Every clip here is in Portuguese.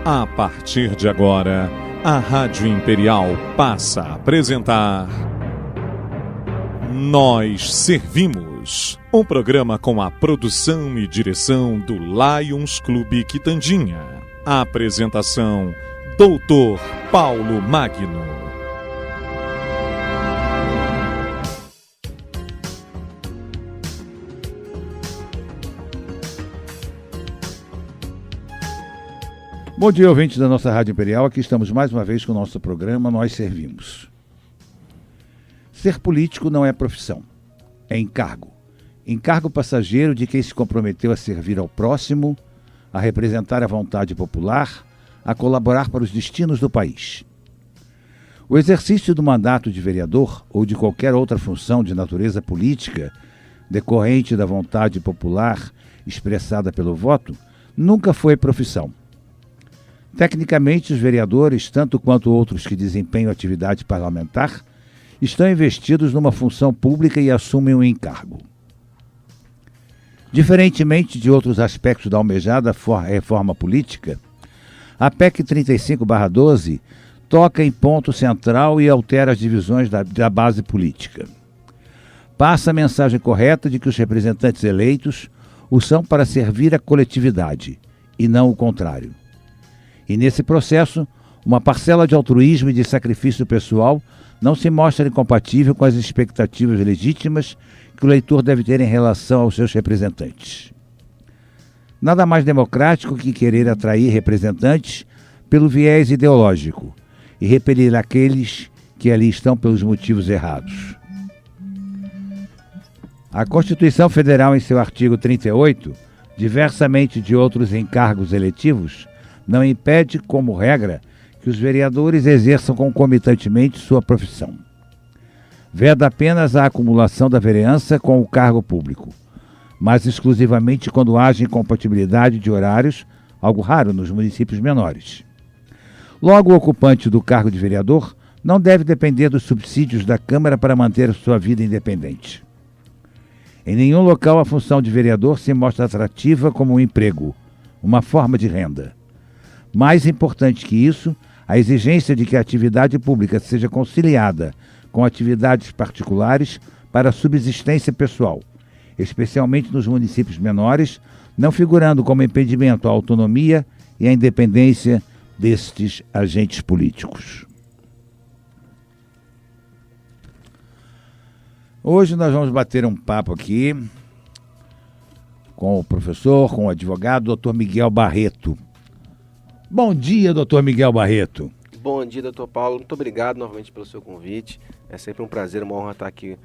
A partir de agora, a Rádio Imperial passa a apresentar Nós Servimos, um programa com a produção e direção do Lions Clube Quitandinha. A apresentação, Dr. Paulo Magno. Bom dia, ouvintes da nossa Rádio Imperial. Aqui estamos mais uma vez com o nosso programa Nós Servimos. Ser político não é profissão, é encargo. Encargo passageiro de quem se comprometeu a servir ao próximo, a representar a vontade popular, a colaborar para os destinos do país. O exercício do mandato de vereador ou de qualquer outra função de natureza política, decorrente da vontade popular expressada pelo voto, nunca foi profissão. Tecnicamente, os vereadores, tanto quanto outros que desempenham atividade parlamentar, estão investidos numa função pública e assumem um encargo. Diferentemente de outros aspectos da almejada reforma política, a PEC 35/12 toca em ponto central e altera as divisões da base política. Passa a mensagem correta de que os representantes eleitos o são para servir a coletividade, e não o contrário. E nesse processo, uma parcela de altruísmo e de sacrifício pessoal não se mostra incompatível com as expectativas legítimas que o eleitor deve ter em relação aos seus representantes. Nada mais democrático que querer atrair representantes pelo viés ideológico e repelir aqueles que ali estão pelos motivos errados. A Constituição Federal, em seu artigo 38, diversamente de outros encargos eletivos, não impede, como regra, que os vereadores exerçam concomitantemente sua profissão. Veda apenas a acumulação da vereança com o cargo público, mas exclusivamente quando haja incompatibilidade de horários, algo raro nos municípios menores. Logo, o ocupante do cargo de vereador não deve depender dos subsídios da Câmara para manter sua vida independente. Em nenhum local a função de vereador se mostra atrativa como um emprego, uma forma de renda. Mais importante que isso, a exigência de que a atividade pública seja conciliada com atividades particulares para a subsistência pessoal, especialmente nos municípios menores, não figurando como impedimento à autonomia e à independência destes agentes políticos. Hoje nós vamos bater um papo aqui com o professor, com o advogado, Dr. Miguel Barreto. Bom dia, doutor Miguel Barreto. Bom dia, doutor Paulo. Muito obrigado novamente pelo seu convite. É sempre um prazer, uma honra estar aqui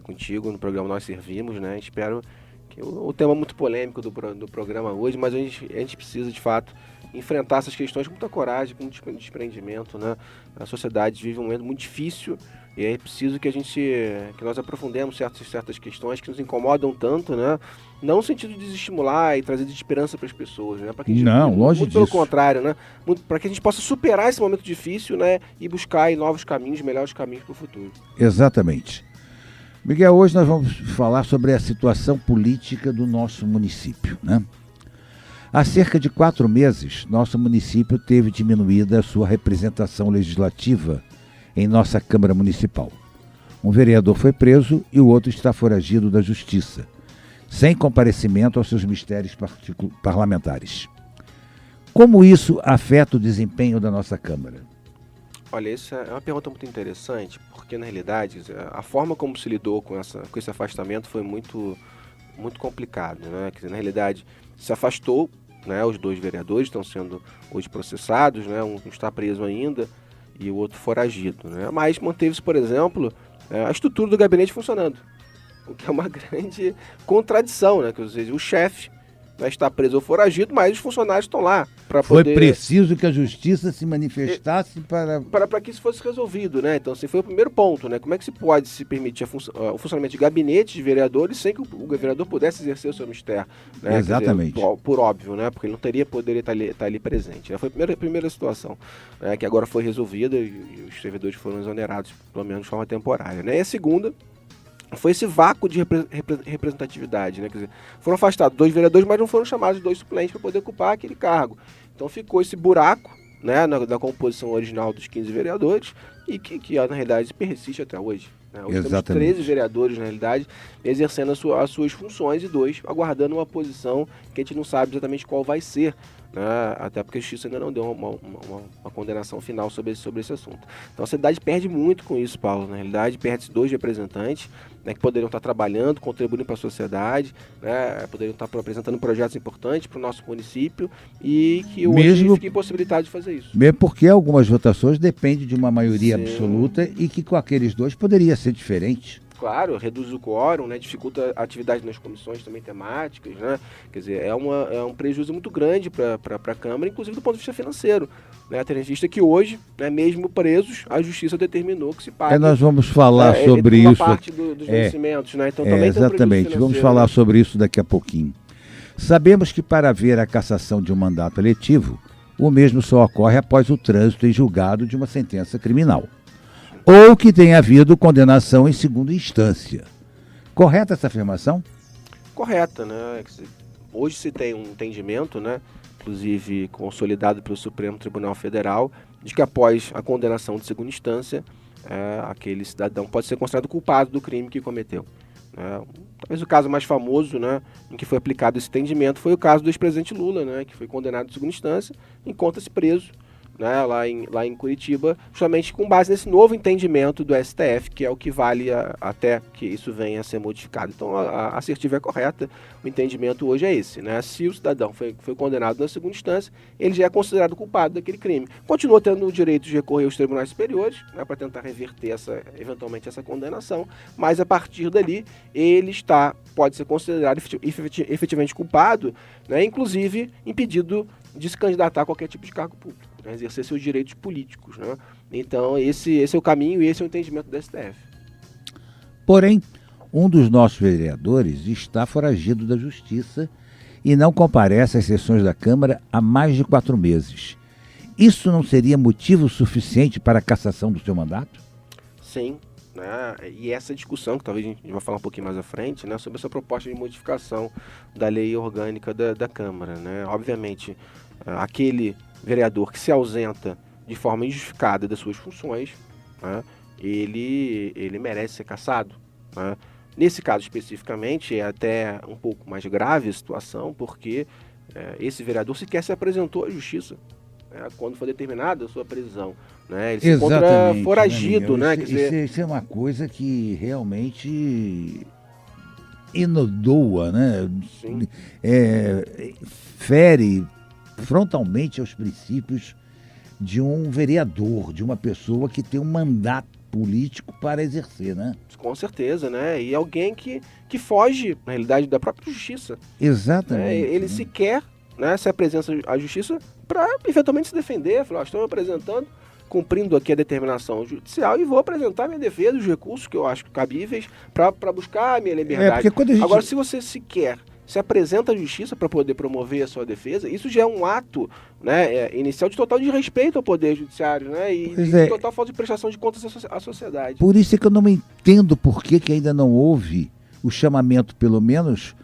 contigo no programa Nós Servimos, né? Espero que o tema é muito polêmico do programa hoje, mas a gente precisa, de fato, enfrentar essas questões com muita coragem, com muito desprendimento, né? A sociedade vive um momento muito difícil e é preciso que nós aprofundemos certas questões que nos incomodam tanto, né? Não no sentido de desestimular e trazer de esperança para as pessoas, né? Pra que longe muito disso. Pelo contrário, né? Para que a gente possa superar esse momento difícil, né? E buscar aí novos caminhos, melhores caminhos para o futuro. Exatamente. Miguel, hoje nós vamos falar sobre a situação política do nosso município, né? Há cerca de 4 meses, nosso município teve diminuída a sua representação legislativa em nossa Câmara Municipal. Um vereador foi preso e o outro está foragido da Justiça, sem comparecimento aos seus mistérios parlamentares. Como isso afeta o desempenho da nossa Câmara? Olha, essa é uma pergunta muito interessante, porque na realidade a forma como se lidou com esse afastamento foi muito, muito complicado, né? Quer dizer, na realidade se afastou, né? Os 2 vereadores estão sendo hoje processados, né? Um está preso ainda e o outro foragido, né? Mas manteve-se, por exemplo, a estrutura do gabinete funcionando, o que é uma grande contradição, né? Quer dizer, o chefe está preso ou foragido, mas os funcionários estão lá para poder... Foi preciso que a Justiça se manifestasse para que isso fosse resolvido, né? Então, assim, foi o primeiro ponto, né? Como é que se pode se permitir o funcionamento de gabinetes de vereadores sem que o vereador pudesse exercer o seu mistério, né? Exatamente. Quer dizer, por óbvio, né? Porque ele não teria poder estar ali presente, né? Foi a primeira situação, né? Que agora foi resolvida e os servidores foram exonerados, pelo menos de forma temporária, né? E a segunda foi esse vácuo de representatividade, né? Quer dizer, foram afastados 2 vereadores, mas não foram chamados 2 suplentes para poder ocupar aquele cargo. Então ficou esse buraco, né, na composição original dos 15 vereadores e que na realidade persiste até hoje. Né? Hoje temos 13 vereadores, na realidade, exercendo as suas funções e 2 aguardando uma posição que a gente não sabe exatamente qual vai ser. Né? Até porque a Justiça ainda não deu uma condenação final sobre esse assunto. Então a cidade perde muito com isso, Paulo. Na realidade, perde 2 representantes, né, que poderiam estar trabalhando, contribuindo para a sociedade, né, poderiam estar apresentando projetos importantes para o nosso município e que hoje fica impossibilitado de fazer isso. Mesmo porque algumas votações dependem de uma maioria absoluta e que com aqueles 2 poderia ser diferente. Claro, reduz o quórum, né, dificulta a atividade nas comissões também temáticas, né? Quer dizer, é um prejuízo muito grande para a Câmara, inclusive do ponto de vista financeiro. Né? Tendo em vista que hoje, né, mesmo presos, a Justiça determinou que se pague. Nós vamos falar sobre uma isso. Parte dos vencimentos, né? Então também exatamente, tem vamos falar sobre isso daqui a pouquinho. Sabemos que para haver a cassação de um mandato eletivo, o mesmo só ocorre após o trânsito em julgado de uma sentença criminal. Ou que tenha havido condenação em segunda instância. Correta essa afirmação? Correta, né? Hoje se tem um entendimento, né, inclusive consolidado pelo Supremo Tribunal Federal, de que após a condenação de segunda instância, aquele cidadão pode ser considerado culpado do crime que cometeu. Talvez o caso mais famoso, né, em que foi aplicado esse entendimento foi o caso do ex-presidente Lula, né, que foi condenado de segunda instância, encontra-se preso, né, lá em Curitiba, justamente com base nesse novo entendimento do STF, que é o que vale até que isso venha a ser modificado. Então a assertiva é correta, o entendimento hoje é esse, né? Se o cidadão foi condenado na segunda instância, ele já é considerado culpado daquele crime. Continua tendo o direito de recorrer aos tribunais superiores, né, para tentar reverter eventualmente essa condenação, mas a partir dali ele pode ser considerado efetivamente culpado, né, inclusive impedido de se candidatar a qualquer tipo de cargo público, né, exercer seus direitos políticos. Né? Então esse é o caminho e esse é o entendimento do STF. Porém, um dos nossos vereadores está foragido da Justiça e não comparece às sessões da Câmara há mais de 4 meses. Isso não seria motivo suficiente para a cassação do seu mandato? Sim. Né? E essa discussão, que talvez a gente vai falar um pouquinho mais à frente, né, sobre essa proposta de modificação da lei orgânica da Câmara. Né? Obviamente, aquele vereador que se ausenta de forma injustificada das suas funções, né, ele merece ser cassado. Né? Nesse caso especificamente, é até um pouco mais grave a situação, porque esse vereador sequer se apresentou à Justiça quando foi determinada a sua prisão. Né? Ele se encontra foragido. Né? Isso é uma coisa que realmente enodoa, né? Fere frontalmente aos princípios de um vereador, de uma pessoa que tem um mandato político para exercer, né? Com certeza, né? E alguém que foge, na realidade, da própria Justiça. Exatamente. Ele sequer, né, se apresenta à Justiça para eventualmente se defender. Falar, estou me apresentando, cumprindo aqui a determinação judicial e vou apresentar minha defesa, os recursos que eu acho cabíveis para buscar a minha liberdade. Agora, se você sequer se apresenta à Justiça para poder promover a sua defesa, isso já é um ato, né, inicial de total desrespeito ao Poder Judiciário, né, e de total falta de prestação de contas à sociedade. Por isso é que eu não entendo por que ainda não houve o chamamento, pelo menos,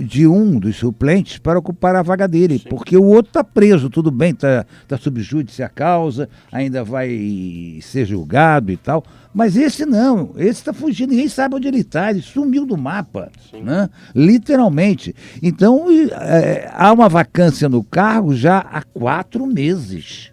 de um dos suplentes para ocupar a vaga dele. Sim. Porque o outro está preso, tudo bem, está sob júdice a causa, ainda vai ser julgado e tal, mas esse não, esse está fugindo, ninguém sabe onde ele está, ele sumiu do mapa, né? Literalmente. Então há uma vacância no cargo já há 4 meses.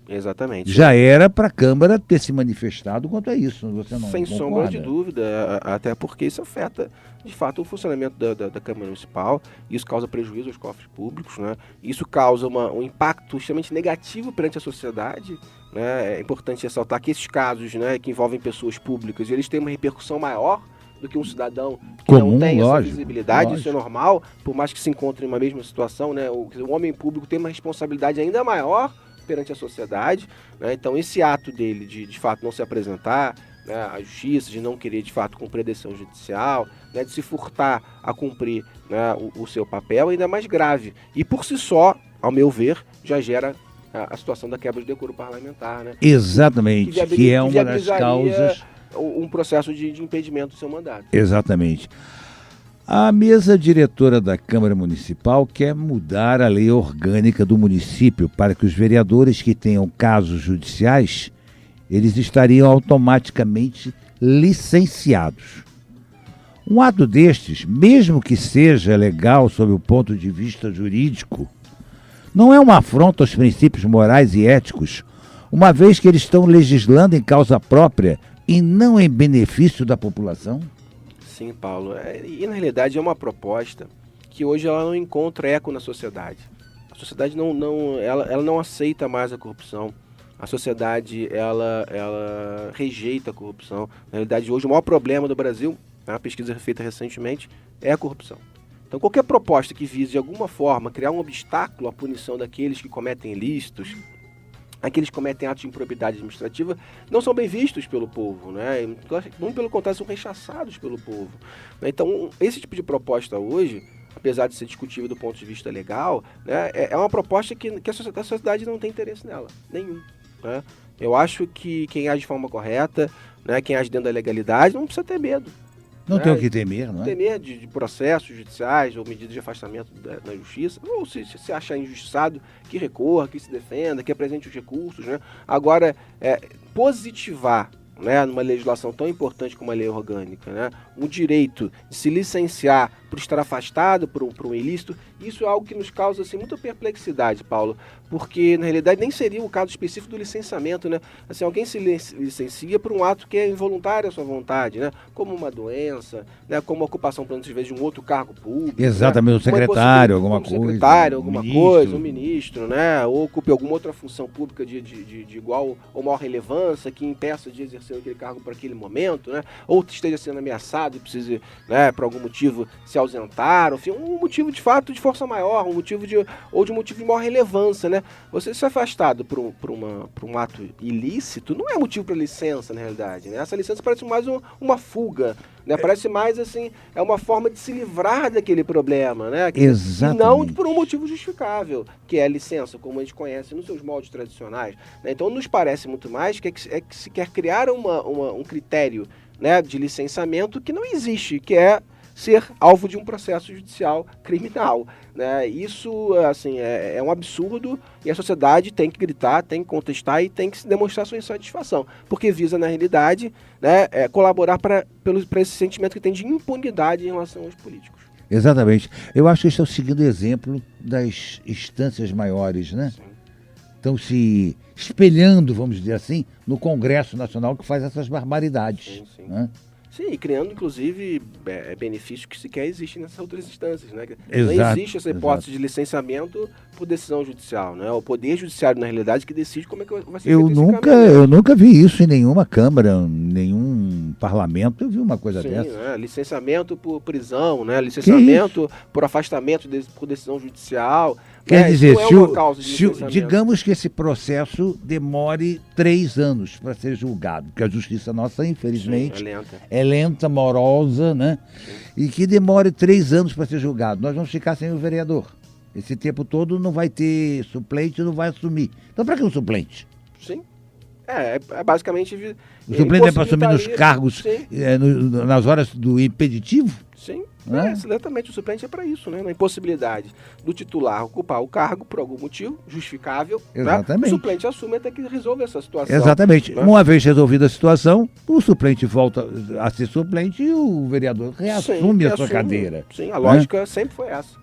Exatamente. Já era para a Câmara ter se manifestado quanto a isso, você não Sem concorda? sombra de dúvida, até porque isso afeta, de fato, o funcionamento da Câmara Municipal, isso causa prejuízo aos cofres públicos, né? Isso causa um impacto extremamente negativo perante a sociedade, né? É importante ressaltar que esses casos, né, que envolvem pessoas públicas, eles têm uma repercussão maior do que um cidadão que não tem essa visibilidade. Isso é normal, por mais que se encontre em uma mesma situação, né? O homem público tem uma responsabilidade ainda maior perante a sociedade, né? Então esse ato dele de fato não se apresentar, né, à Justiça, de não querer de fato cumprir a decisão judicial, né, de se furtar a cumprir, né, o seu papel, ainda mais grave. E por si só, ao meu ver, já gera a situação da quebra de decoro parlamentar. Né? Exatamente, que é uma das causas um processo de impedimento do seu mandato. Exatamente. A mesa diretora da Câmara Municipal quer mudar a lei orgânica do município para que os vereadores que tenham casos judiciais, eles estariam automaticamente licenciados. Um ato destes, mesmo que seja legal sob o ponto de vista jurídico, não é uma afronta aos princípios morais e éticos, uma vez que eles estão legislando em causa própria e não em benefício da população? Sim, Paulo. E na realidade é uma proposta que hoje ela não encontra eco na sociedade. A sociedade ela não aceita mais a corrupção. A sociedade ela rejeita a corrupção. Na realidade, hoje o maior problema do Brasil, uma pesquisa feita recentemente, é a corrupção. Então qualquer proposta que vise de alguma forma criar um obstáculo à punição daqueles que cometem ilícitos, aqueles que cometem atos de improbidade administrativa, não são bem vistos pelo povo, né? Muito pelo contrário, são rechaçados pelo povo. Então, esse tipo de proposta hoje, apesar de ser discutível do ponto de vista legal, né, é uma proposta que a sociedade não tem interesse nela, nenhum. Né? Eu acho que quem age de forma correta, né, quem age dentro da legalidade, não precisa ter medo. Não tem o que temer, não é? Temer de processos judiciais ou medidas de afastamento da justiça, ou se achar injustiçado, que recorra, que se defenda, que apresente os recursos, né? Agora, positivar, né, numa legislação tão importante como a lei orgânica, né, um direito de se licenciar por estar afastado por um ilícito, isso é algo que nos causa assim, muita perplexidade, Paulo, porque na realidade nem seria o caso específico do licenciamento, né? Assim, alguém se licencia por um ato que é involuntário à sua vontade, né? Como uma doença, né? Como a ocupação, por exemplo, de um outro cargo público. Exatamente, né? Um secretário, alguma coisa. Um secretário, alguma coisa, um ministro, né? Ou ocupe alguma outra função pública de igual ou maior relevância que impeça de exercer aquele cargo para aquele momento, né? Ou esteja sendo ameaçado e precise, né, por algum motivo se ausentar, enfim, um motivo de fato de força maior, um motivo de motivo de maior relevância, né? Você ser afastado por um ato ilícito não é motivo para licença, na realidade, né? Essa licença parece mais uma fuga, né? Parece mais assim, é uma forma de se livrar daquele problema, né? Exatamente. E não por um motivo justificável, que é a licença, como a gente conhece nos seus moldes tradicionais, né? Então nos parece muito mais que se quer criar um critério, né, de licenciamento que não existe, que é ser alvo de um processo judicial criminal, né? Isso, assim, é um absurdo e a sociedade tem que gritar, tem que contestar e tem que demonstrar sua insatisfação, porque visa, na realidade, né, colaborar para esse sentimento que tem de impunidade em relação aos políticos. Exatamente. Eu acho que estão seguindo o exemplo das instâncias maiores, né? Sim. Estão se espelhando, vamos dizer assim, no Congresso Nacional que faz essas barbaridades. Sim. Né? Sim, e criando, inclusive, benefícios que sequer existem nessas outras instâncias, né? Exato, não existe essa hipótese de licenciamento por decisão judicial, né? O Poder Judiciário, na realidade, que decide como é que vai ser feito esse caminho. Eu nunca vi isso em nenhuma Câmara, nenhum parlamento, eu vi uma coisa Sim, dessa. Né? Licenciamento por prisão, né? Licenciamento por afastamento por decisão judicial. Quer dizer, se digamos que esse processo demore 3 anos para ser julgado, porque a justiça nossa, infelizmente, é lenta, morosa, né? Sim. E que demore 3 anos para ser julgado. Nós vamos ficar sem o vereador. Esse tempo todo não vai ter suplente, não vai assumir. Então, para que um suplente? Sim. É basicamente... O suplente é para assumir nos cargos, nas horas do impeditivo? Sim, exatamente. O suplente é para isso, né? Na impossibilidade do titular ocupar o cargo por algum motivo justificável, exatamente. Né? O suplente assume até que resolve essa situação. Exatamente. Né? Uma vez resolvida a situação, o suplente volta a ser suplente e o vereador reassume a sua cadeira. Sim, a lógica sempre foi essa.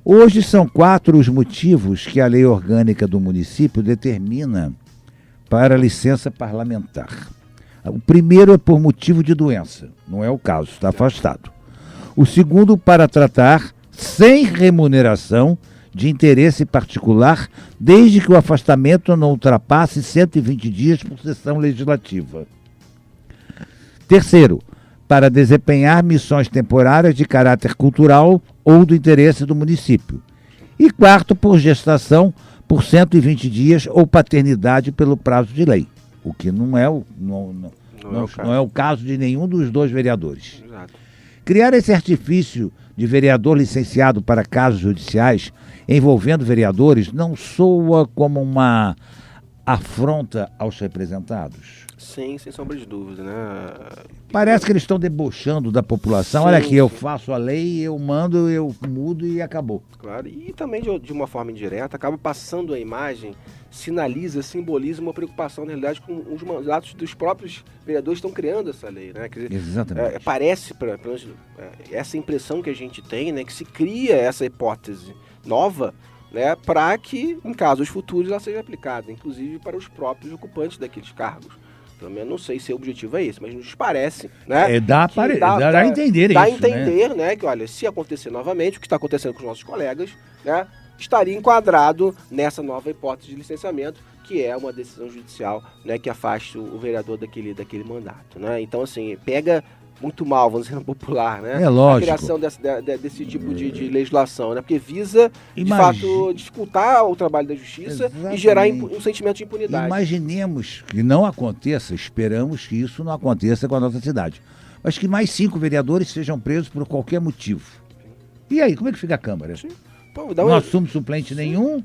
Hoje são 4 os motivos que a lei orgânica do município determina para a licença parlamentar. O primeiro é por motivo de doença, não é o caso, está afastado. O segundo, para tratar sem remuneração de interesse particular, desde que o afastamento não ultrapasse 120 dias por sessão legislativa. Terceiro, para desempenhar missões temporárias de caráter cultural ou do interesse do município. E quarto, por gestação por 120 dias ou paternidade pelo prazo de lei, o que não é o caso de nenhum dos 2 vereadores. Exato. Criar esse artifício de vereador licenciado para casos judiciais envolvendo vereadores não soa como uma afronta aos representados? Sim, sem sombra de dúvida, né? Parece que eles estão debochando da população. Sim, Olha aqui, eu sim. faço a lei, eu mando, eu mudo e acabou. Claro, e também de uma forma indireta, acaba passando a imagem, sinaliza, simboliza uma preocupação, na realidade, com os mandatos dos próprios vereadores que estão criando essa lei, né? Quer dizer, Exatamente. parece, essa impressão que a gente tem, né, que se cria essa hipótese nova, né, para que, em casos futuros, ela seja aplicada, inclusive para os próprios ocupantes daqueles cargos. Pelo menos não sei se o objetivo é esse, mas nos parece, né? Dá a entender dá a isso, entender, né, que olha, se acontecer novamente, o que está acontecendo com os nossos colegas, né, estaria enquadrado nessa nova hipótese de licenciamento, que é uma decisão judicial, né, que afaste o vereador daquele mandato, né? Então, assim, pega muito mal, vamos dizer, no popular, né? É lógico. A criação desse tipo de legislação, né? Porque visa, de Imagina- fato, dificultar o trabalho da justiça Exatamente. e gerar um sentimento de impunidade. Imaginemos que não aconteça, esperamos que isso não aconteça com a nossa cidade, mas que mais 5 vereadores sejam presos por qualquer motivo. E aí, como é que fica a Câmara? Pô, dá Não uma- assume suplente nenhum,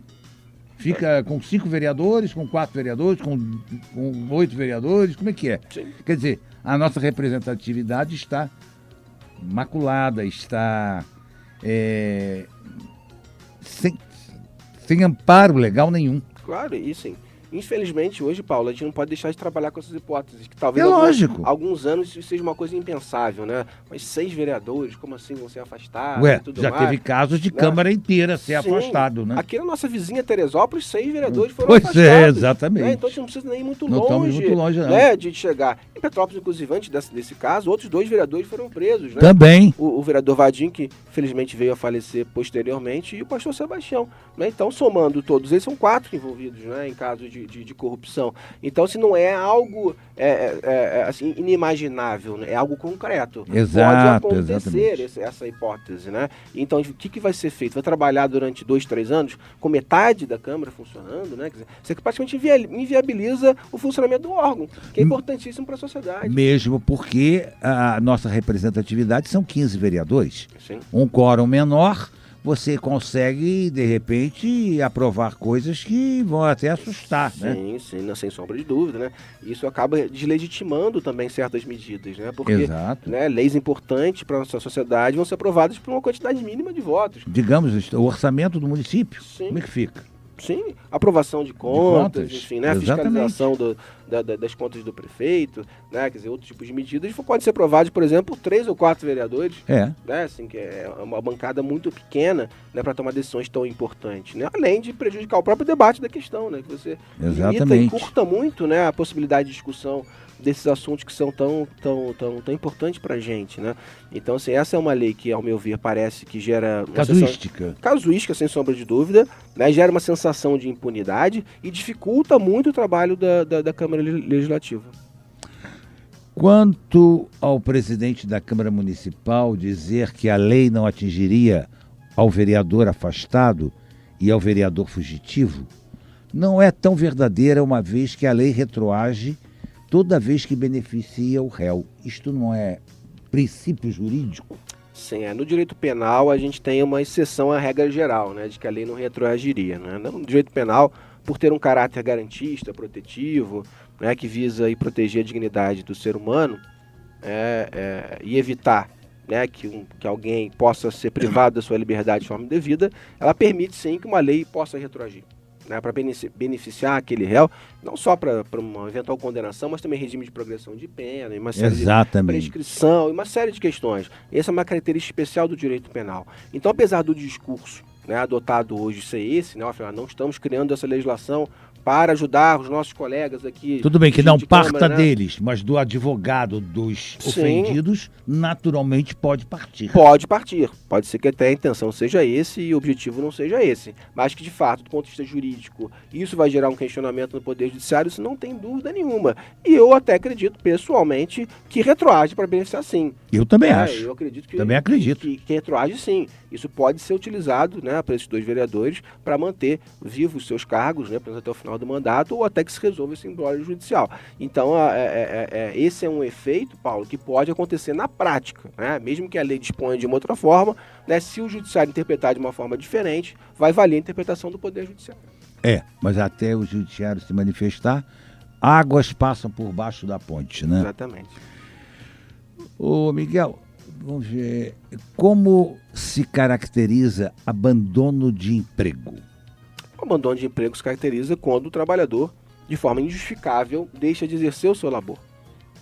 fica com 5 vereadores, com 4 vereadores, com 8 vereadores, como é que é? Sim. Quer dizer, a nossa representatividade está maculada, está sem amparo legal nenhum. Claro, e sim. Infelizmente, hoje, Paulo, a gente não pode deixar de trabalhar com essas hipóteses, que talvez É lógico. alguns anos isso seja uma coisa impensável, né? Mas 6 vereadores, como assim, vão ser afastados Ué, e tudo já mais? teve casos de né? Câmara inteira ser Sim. afastado, né? Aqui na nossa vizinha Teresópolis, 6 vereadores foram Pois afastados. é, exatamente. Né? Então a gente não precisa nem ir muito Não estamos longe, muito longe, não. né, de chegar. Em Petrópolis, inclusive, antes desse caso, outros 2 vereadores foram presos, né? Também. O vereador Vadim, que felizmente veio a falecer posteriormente, e o pastor Sebastião. Né? Então, somando todos eles, são 4 envolvidos, né, em caso de corrupção. Então, se não é algo assim, inimaginável, né? É algo concreto. Exato, Pode acontecer exatamente. essa hipótese. Né? Então, o que vai ser feito? Vai trabalhar durante 2, 3 anos com metade da Câmara funcionando? Né? Quer dizer, você praticamente inviabiliza o funcionamento do órgão, que é importantíssimo para a sociedade. Mesmo porque a nossa representatividade são 15 vereadores. Sim. Um quórum menor, você consegue, de repente, aprovar coisas que vão até assustar, né? Sim, sim, não, sem sombra de dúvida, né? Isso acaba deslegitimando também certas medidas, né? Porque Exato. né, leis importantes para a nossa sociedade vão ser aprovadas por uma quantidade mínima de votos. Digamos, o orçamento do município, Sim. como é que fica? Sim, aprovação de contas, contas, enfim, né? exatamente. Fiscalização das contas do prefeito, né? Quer dizer, outros tipos de medidas podem ser aprovados, por exemplo, por 3 ou 4 vereadores. Né, assim, que é uma bancada muito pequena, né, para tomar decisões tão importantes, né, além de prejudicar o próprio debate da questão, né, que você limita e Exatamente. encurta muito, né, a possibilidade de discussão desses assuntos que são tão importantes para a gente, né. Então, assim, essa é uma lei que, ao meu ver, parece que gera uma casuística, sem sombra de dúvida, né, gera uma sensação de impunidade e dificulta muito o trabalho da Câmara Legislativa. Quanto ao presidente da Câmara Municipal dizer que a lei não atingiria ao vereador afastado e ao vereador fugitivo, não é tão verdadeira, uma vez que a lei retroage toda vez que beneficia o réu. Isto não é princípio jurídico? Sim, no direito penal a gente tem uma exceção à regra geral, né, de que a lei não retroagiria. Né? No direito penal, por ter um caráter garantista, protetivo, né, que visa aí proteger a dignidade do ser humano e evitar, né, que alguém possa ser privado da sua liberdade de forma indevida, ela permite sim que uma lei possa retroagir, né, para beneficiar aquele réu, não só para uma eventual condenação, mas também regime de progressão de pena, e uma série de prescrição, e uma série de questões. Essa é uma característica especial do direito penal. Então, apesar do discurso, né, adotado hoje ser esse, né, afinal, não estamos criando essa legislação para ajudar os nossos colegas aqui. Tudo bem que não parta Câmara, né? deles, mas do advogado dos ofendidos, naturalmente pode partir. Pode partir. Pode ser que até a intenção seja esse e o objetivo não seja esse. Mas que, de fato, do ponto de vista jurídico, isso vai gerar um questionamento no Poder Judiciário, isso não tem dúvida nenhuma. E eu até acredito, pessoalmente, que retroage para beneficiar sim. Eu também acho. Eu acredito que, também acredito. Que retroage sim. Isso pode ser utilizado, né, para esses 2 vereadores para manter vivos os seus cargos, né, até o final do mandato, ou até que se resolva esse imbróglio judicial. Então, esse é um efeito, Paulo, que pode acontecer na prática, né? Mesmo que a lei disponha de uma outra forma, né, se o judiciário interpretar de uma forma diferente, vai valer a interpretação do Poder Judiciário. Mas até o judiciário se manifestar, águas passam por baixo da ponte, né? Exatamente. Ô Miguel, vamos ver, como se caracteriza abandono de emprego? O abandono de emprego se caracteriza quando o trabalhador, de forma injustificável, deixa de exercer o seu labor.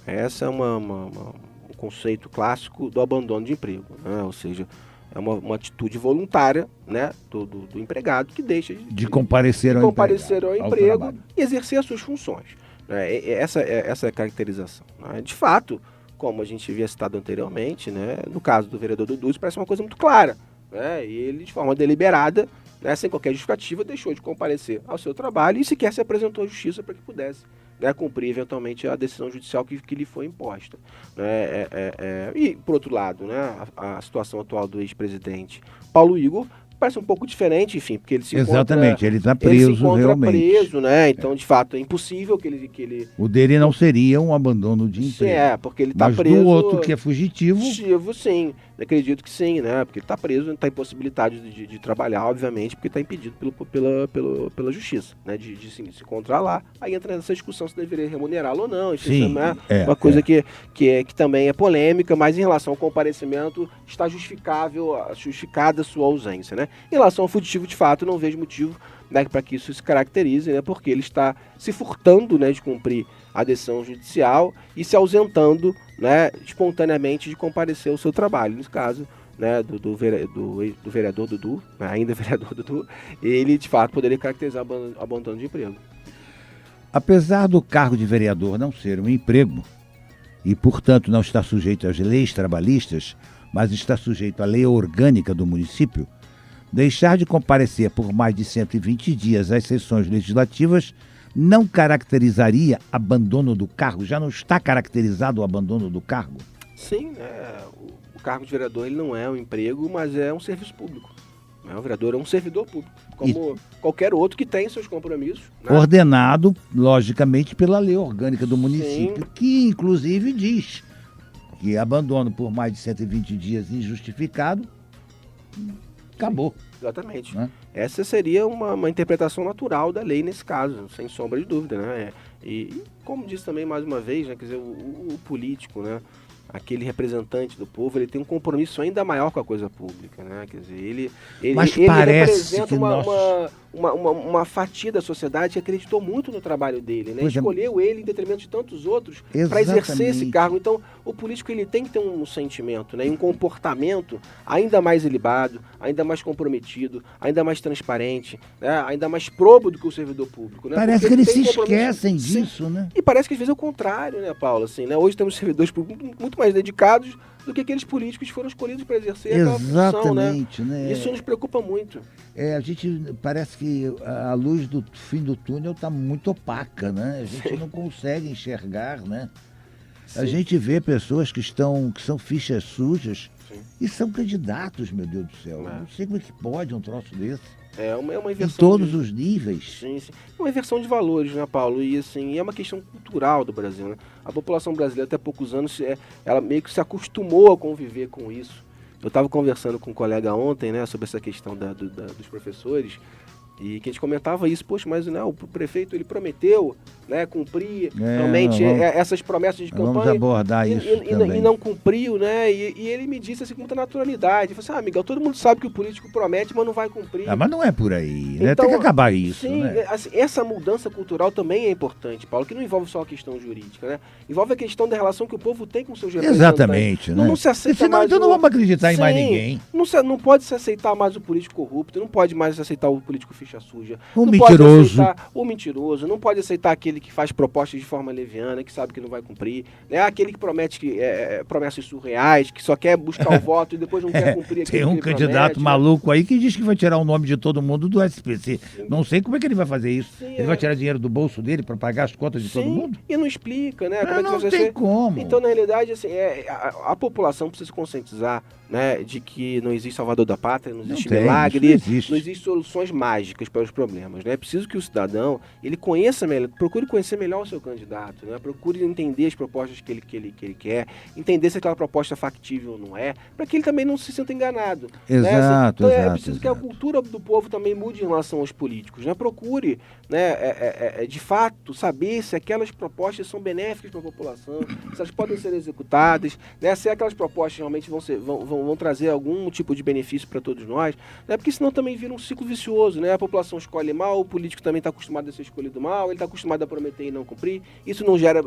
Esse é um conceito clássico do abandono de emprego, né? Ou seja, é uma atitude voluntária, né, do empregado que deixa de comparecer ao emprego e exercer as suas funções. Essa é a caracterização, né? De fato, como a gente havia citado anteriormente, né, no caso do vereador Dudu, isso parece uma coisa muito clara, né? Ele, de forma deliberada, né, sem qualquer justificativa, deixou de comparecer ao seu trabalho e sequer se apresentou à justiça para que pudesse, né, cumprir eventualmente a decisão judicial que lhe foi imposta. Né? E, por outro lado, né, a situação atual do ex-presidente Paulo Igor parece um pouco diferente, enfim, porque ele se Exatamente, ele está preso, ele se encontra realmente. preso, né? Então, de fato, é impossível que ele... O dele não seria um abandono de emprego. Porque ele está preso... Mas do outro, que é fugitivo... Fugitivo, sim. Acredito que sim, né? Porque ele está preso, está impossibilitado de trabalhar, obviamente, porque está impedido pela justiça, né? De se encontrar lá. Aí entra nessa discussão se deveria remunerá-lo ou não. Isso sim, é uma coisa que também é polêmica, mas em relação ao comparecimento, está justificada a sua ausência, né? Em relação ao fugitivo, de fato, não vejo motivo, né, para que isso se caracterize, né? Porque ele está se furtando, né, de cumprir a decisão judicial e se ausentando, né, espontaneamente de comparecer ao seu trabalho. No caso, né, do vereador Dudu, né, ainda vereador Dudu, ele de fato poderia caracterizar abandono de emprego. Apesar do cargo de vereador não ser um emprego e, portanto, não estar sujeito às leis trabalhistas, mas está sujeito à lei orgânica do município, deixar de comparecer por mais de 120 dias às sessões legislativas não caracterizaria abandono do cargo? Já não está caracterizado o abandono do cargo? Sim, né? O cargo de vereador ele não é um emprego, mas é um serviço público. O vereador é um servidor público, como qualquer outro que tem seus compromissos. Né? Ordenado, logicamente, pela lei orgânica do município, sim, que inclusive diz que abandono por mais de 120 dias injustificado, acabou. Exatamente. Né? Essa seria uma interpretação natural da lei nesse caso, sem sombra de dúvida, né? E como disse também mais uma vez, né, quer dizer, o político, né, aquele representante do povo, ele tem um compromisso ainda maior com a coisa pública, né? Quer dizer, ele representa uma fatia da sociedade que acreditou muito no trabalho dele, né? Escolheu ele em detrimento de tantos outros para exercer esse cargo. Então, o político ele tem que ter um sentimento, né? E um comportamento ainda mais ilibado, ainda mais comprometido, ainda mais transparente, né? Ainda mais probo do que o servidor público, né? Parece que eles se esquecem disso, né? E parece que às vezes é o contrário, né, Paulo? Assim, né? Hoje temos servidores públicos muito mais dedicados do que aqueles políticos que foram escolhidos para exercer aquela função, né? Isso nos preocupa muito. A gente parece que a luz do fim do túnel está muito opaca, né? A gente não consegue enxergar, né? Sim. A gente vê pessoas que são fichas sujas, sim, e são candidatos, meu Deus do céu. Não sei como é que pode um troço desse. É uma inversão. Em todos os níveis. Sim, sim. É uma inversão de valores, né, Paulo? E assim, é uma questão cultural do Brasil, né? A população brasileira, até poucos anos, ela meio que se acostumou a conviver com isso. Eu estava conversando com um colega ontem, né, sobre essa questão dos professores, e que a gente comentava isso, poxa, mas né, o prefeito ele prometeu, né, cumprir realmente essas promessas de campanha. Vamos abordar isso e não cumpriu, né? E ele me disse assim com muita naturalidade. Ele falou assim, Miguel, todo mundo sabe que o político promete, mas não vai cumprir. Mas não é por aí, né? Então, tem que acabar isso. Sim, né? Assim, essa mudança cultural também é importante, Paulo, que não envolve só a questão jurídica, né? Envolve a questão da relação que o povo tem com seus representantes. Exatamente, né? Não se aceita mais então não vamos acreditar em mais ninguém. Não pode se aceitar mais o político corrupto, não pode mais aceitar o político ficha suja. O não mentiroso. Pode aceitar o mentiroso, não pode aceitar aquele que faz propostas de forma leviana, que sabe que não vai cumprir, né? Aquele que promete promessas surreais, que só quer buscar o voto e depois não quer cumprir aquilo. Tem um candidato maluco aí que diz que vai tirar o nome de todo mundo do SPC. Sim. Não sei como é que ele vai fazer isso. Sim, ele vai tirar dinheiro do bolso dele para pagar as contas de todo mundo? E não explica, né? Não tem como. Então, na realidade, assim, a população precisa se conscientizar, né, de que não existe salvador da pátria, não existe Não tem, milagre, isso não existe. não existe soluções mágicas para os problemas, né? É preciso que o cidadão, ele conheça melhor, procure conhecer melhor o seu candidato, né? Procure entender as propostas que ele quer, entender se aquela proposta é factível ou não é, para que ele também não se sinta enganado. Exato, Então é exato, preciso que a cultura do povo também mude em relação aos políticos, né? Procure, né, de fato, saber se aquelas propostas são benéficas para a população, se elas podem ser executadas, né? Se aquelas propostas realmente vão trazer algum tipo de benefício para todos nós, né? Porque senão também vira um ciclo vicioso, né? A população escolhe mal, o político também está acostumado a ser escolhido mal, ele está acostumado a prometer e não cumprir, isso não gera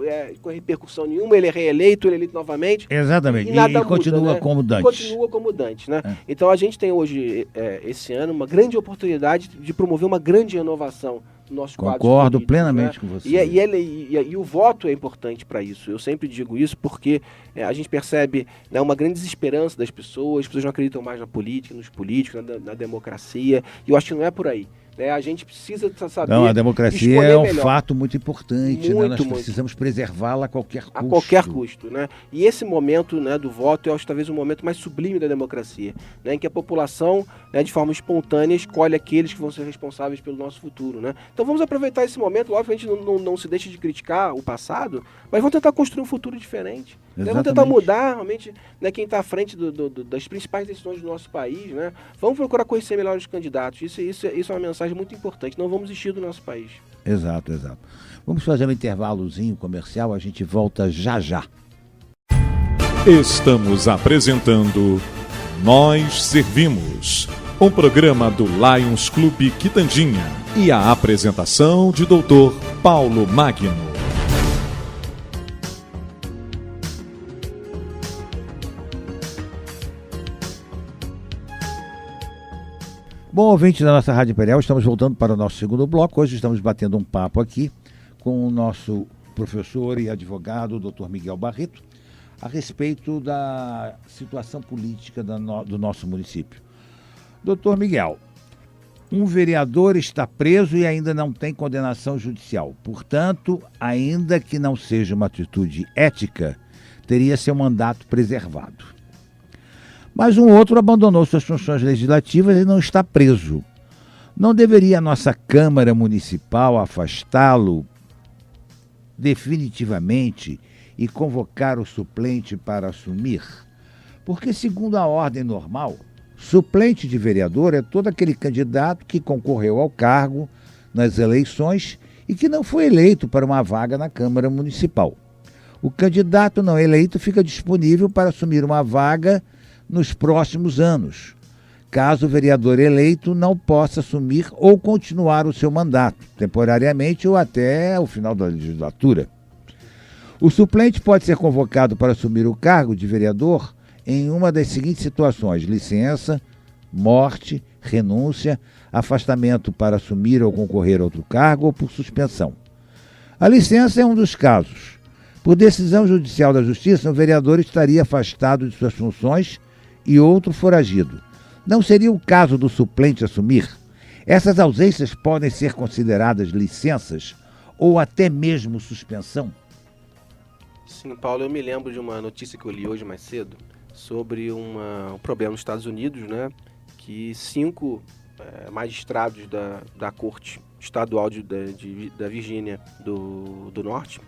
repercussão nenhuma, ele é reeleito, ele é eleito novamente. Exatamente, e continua muda, né? como dantes. Continua como dantes, né? Então a gente tem hoje, esse ano, uma grande oportunidade de promover uma grande renovação no nosso quadro político. Concordo plenamente com você. E o voto é importante para isso. Eu sempre digo isso porque a gente percebe, né, uma grande desesperança das pessoas, as pessoas não acreditam mais na política, nos políticos, na democracia, e eu acho que não é por aí. A gente precisa saber. Não, a democracia é um melhor. Fato muito importante, né? Nós Muito. precisamos preservá-la a qualquer custo. A qualquer custo, né? E esse momento, né, do voto, eu acho talvez o momento mais sublime da democracia, né, em que a população, né, de forma espontânea, escolhe aqueles que vão ser responsáveis pelo nosso futuro, né? Então vamos aproveitar esse momento, obviamente não se deixe de criticar o passado, mas vamos tentar construir um futuro diferente. Né? Vamos tentar mudar realmente, né, quem está à frente das principais decisões do nosso país, né? Vamos procurar conhecer melhor os candidatos. Isso é uma mensagem muito importante. Não vamos desistir do nosso país. Exato. Vamos fazer um intervalozinho comercial, a gente volta já. Estamos apresentando Nós Servimos, um programa do Lions Clube Quitandinha e a apresentação de Dr. Paulo Magno. Bom, ouvinte da nossa Rádio Imperial, estamos voltando para o nosso segundo bloco. Hoje estamos batendo um papo aqui com o nosso professor e advogado, Dr. Miguel Barreto, a respeito da situação política do nosso município. Doutor Miguel, um vereador está preso e ainda não tem condenação judicial. Portanto, ainda que não seja uma atitude ética, teria seu mandato preservado. Mas um outro abandonou suas funções legislativas e não está preso. Não deveria a nossa Câmara Municipal afastá-lo definitivamente e convocar o suplente para assumir? Porque, segundo a ordem normal, suplente de vereador é todo aquele candidato que concorreu ao cargo nas eleições e que não foi eleito para uma vaga na Câmara Municipal. O candidato não eleito fica disponível para assumir uma vaga nos próximos anos, caso o vereador eleito não possa assumir ou continuar o seu mandato, temporariamente ou até o final da legislatura. O suplente pode ser convocado para assumir o cargo de vereador em uma das seguintes situações: licença, morte, renúncia, afastamento para assumir ou concorrer a outro cargo ou por suspensão. A licença é um dos casos. Por decisão judicial da Justiça, o vereador estaria afastado de suas funções e outro foragido. Não seria o caso do suplente assumir? Essas ausências podem ser consideradas licenças ou até mesmo suspensão? Sim, Paulo, eu me lembro de uma notícia que eu li hoje mais cedo sobre um problema nos Estados Unidos, né, que 5 magistrados da Corte Estadual da Virgínia do Norte,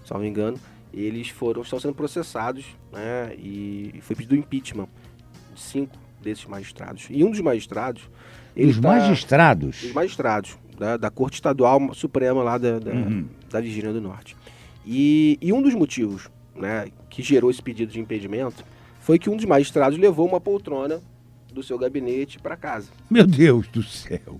se não me engano, eles estão sendo processados, né, e foi pedido impeachment de 5 desses magistrados. E um dos magistrados... Os magistrados da Corte Estadual Suprema lá da Virgínia do Norte. E um dos motivos, né, que gerou esse pedido de impedimento foi que um dos magistrados levou uma poltrona do seu gabinete para casa. Meu Deus do céu!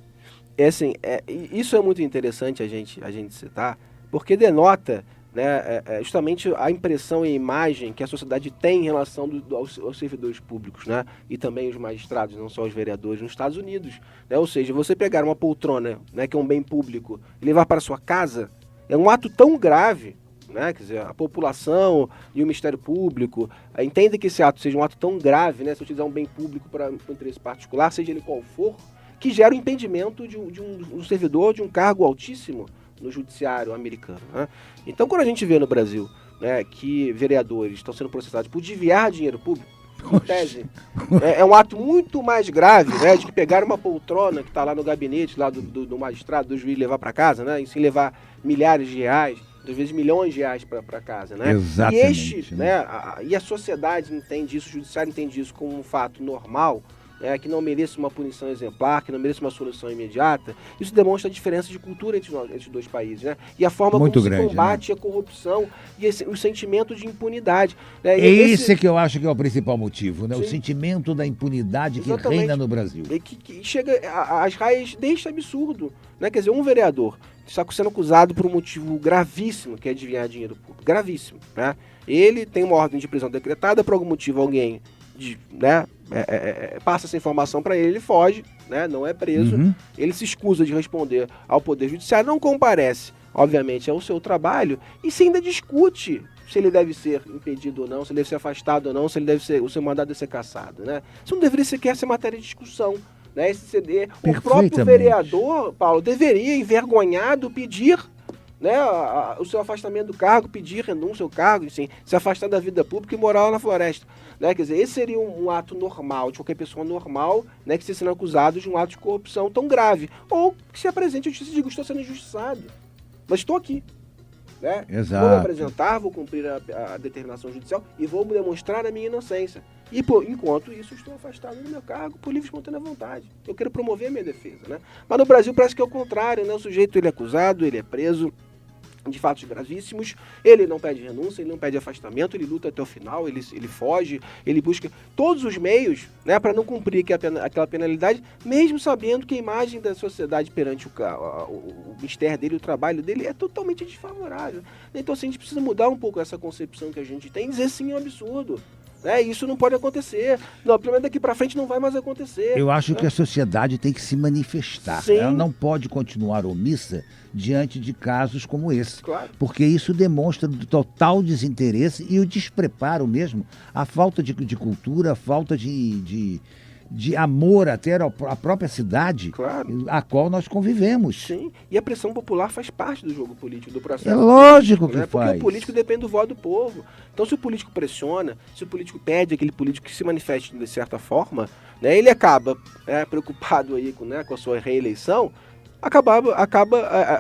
Isso é muito interessante a gente citar, porque denota, né, justamente a impressão e a imagem que a sociedade tem em relação aos servidores públicos, né, e também os magistrados, não só os vereadores, nos Estados Unidos. Né? Ou seja, você pegar uma poltrona, né, que é um bem público, e levar para sua casa, é um ato tão grave, né, quer dizer, a população e o Ministério Público entendem que esse ato seja um ato tão grave, né, se utilizar um bem público para um interesse particular, seja ele qual for, que gera o impedimento de um servidor de um cargo altíssimo no judiciário americano. Né? Então, quando a gente vê no Brasil, né, que vereadores estão sendo processados por desviar dinheiro público, em tese. É um ato muito mais grave, né, de que pegar uma poltrona que está lá no gabinete lá do magistrado, do juiz, levar para casa, né, e sim levar milhares de reais, às vezes milhões de reais para casa, né? Exatamente. E a sociedade entende isso, o judiciário entende isso como um fato normal, né, que não mereça uma punição exemplar, que não mereça uma solução imediata. Isso demonstra a diferença de cultura entre os dois países, né? E a forma muito como grande, se combate, né, a corrupção e o sentimento de impunidade. Né? Esse que eu acho que é o principal motivo, né? Sim. O sentimento da impunidade que Exatamente. reina no Brasil. E que chega às raias deste absurdo, né? Quer dizer, um vereador está sendo acusado por um motivo gravíssimo, que é desviar dinheiro público. Gravíssimo, né? Ele tem uma ordem de prisão decretada, por algum motivo alguém passa essa informação para ele foge, né? Não é preso, ele se escusa de responder ao Poder Judiciário, não comparece, obviamente, ao seu trabalho, e se ainda discute se ele deve ser impedido ou não, se ele deve ser afastado ou não, se ele deve ser, o seu mandato deve ser cassado, né? Isso não deveria sequer ser matéria de discussão, né? O próprio vereador, Paulo, deveria, envergonhado, pedir, né, o seu afastamento do cargo, pedir renúncia ao cargo, assim, se afastar da vida pública e morar lá na floresta, né? Quer dizer, esse seria um ato normal, de qualquer pessoa normal, né, que esteja sendo acusado de um ato de corrupção tão grave, ou que se apresente à justiça e diga, estou sendo injustiçado, mas estou aqui, né? Exato. Vou me apresentar, vou cumprir a determinação judicial e vou demonstrar a minha inocência. E, enquanto isso, estou afastado do meu cargo por livre e espontânea vontade. Eu quero promover a minha defesa, né? Mas no Brasil parece que é o contrário, né? O sujeito, ele é acusado, ele é preso de fatos gravíssimos, ele não pede renúncia, ele não pede afastamento, ele luta até o final, ele foge, ele busca todos os meios, né, para não cumprir aquela penalidade, mesmo sabendo que a imagem da sociedade perante o mistério dele, o trabalho dele, é totalmente desfavorável. Então, assim, a gente precisa mudar um pouco essa concepção que a gente tem e dizer sim, é um absurdo. Isso não pode acontecer. Não, pelo menos daqui para frente não vai mais acontecer. Eu acho que a sociedade tem que se manifestar. Sim. Ela não pode continuar omissa diante de casos como esse. Claro. Porque isso demonstra o total desinteresse e o despreparo mesmo, a falta de cultura, a falta de amor até à própria cidade, claro, a qual nós convivemos. Sim, e a pressão popular faz parte do jogo político, do processo. É lógico político, que faz. Porque o político depende do voto do povo. Então, se o político pressiona, se o político pede aquele político que se manifeste de certa forma, né, ele acaba preocupado aí com a sua reeleição, acaba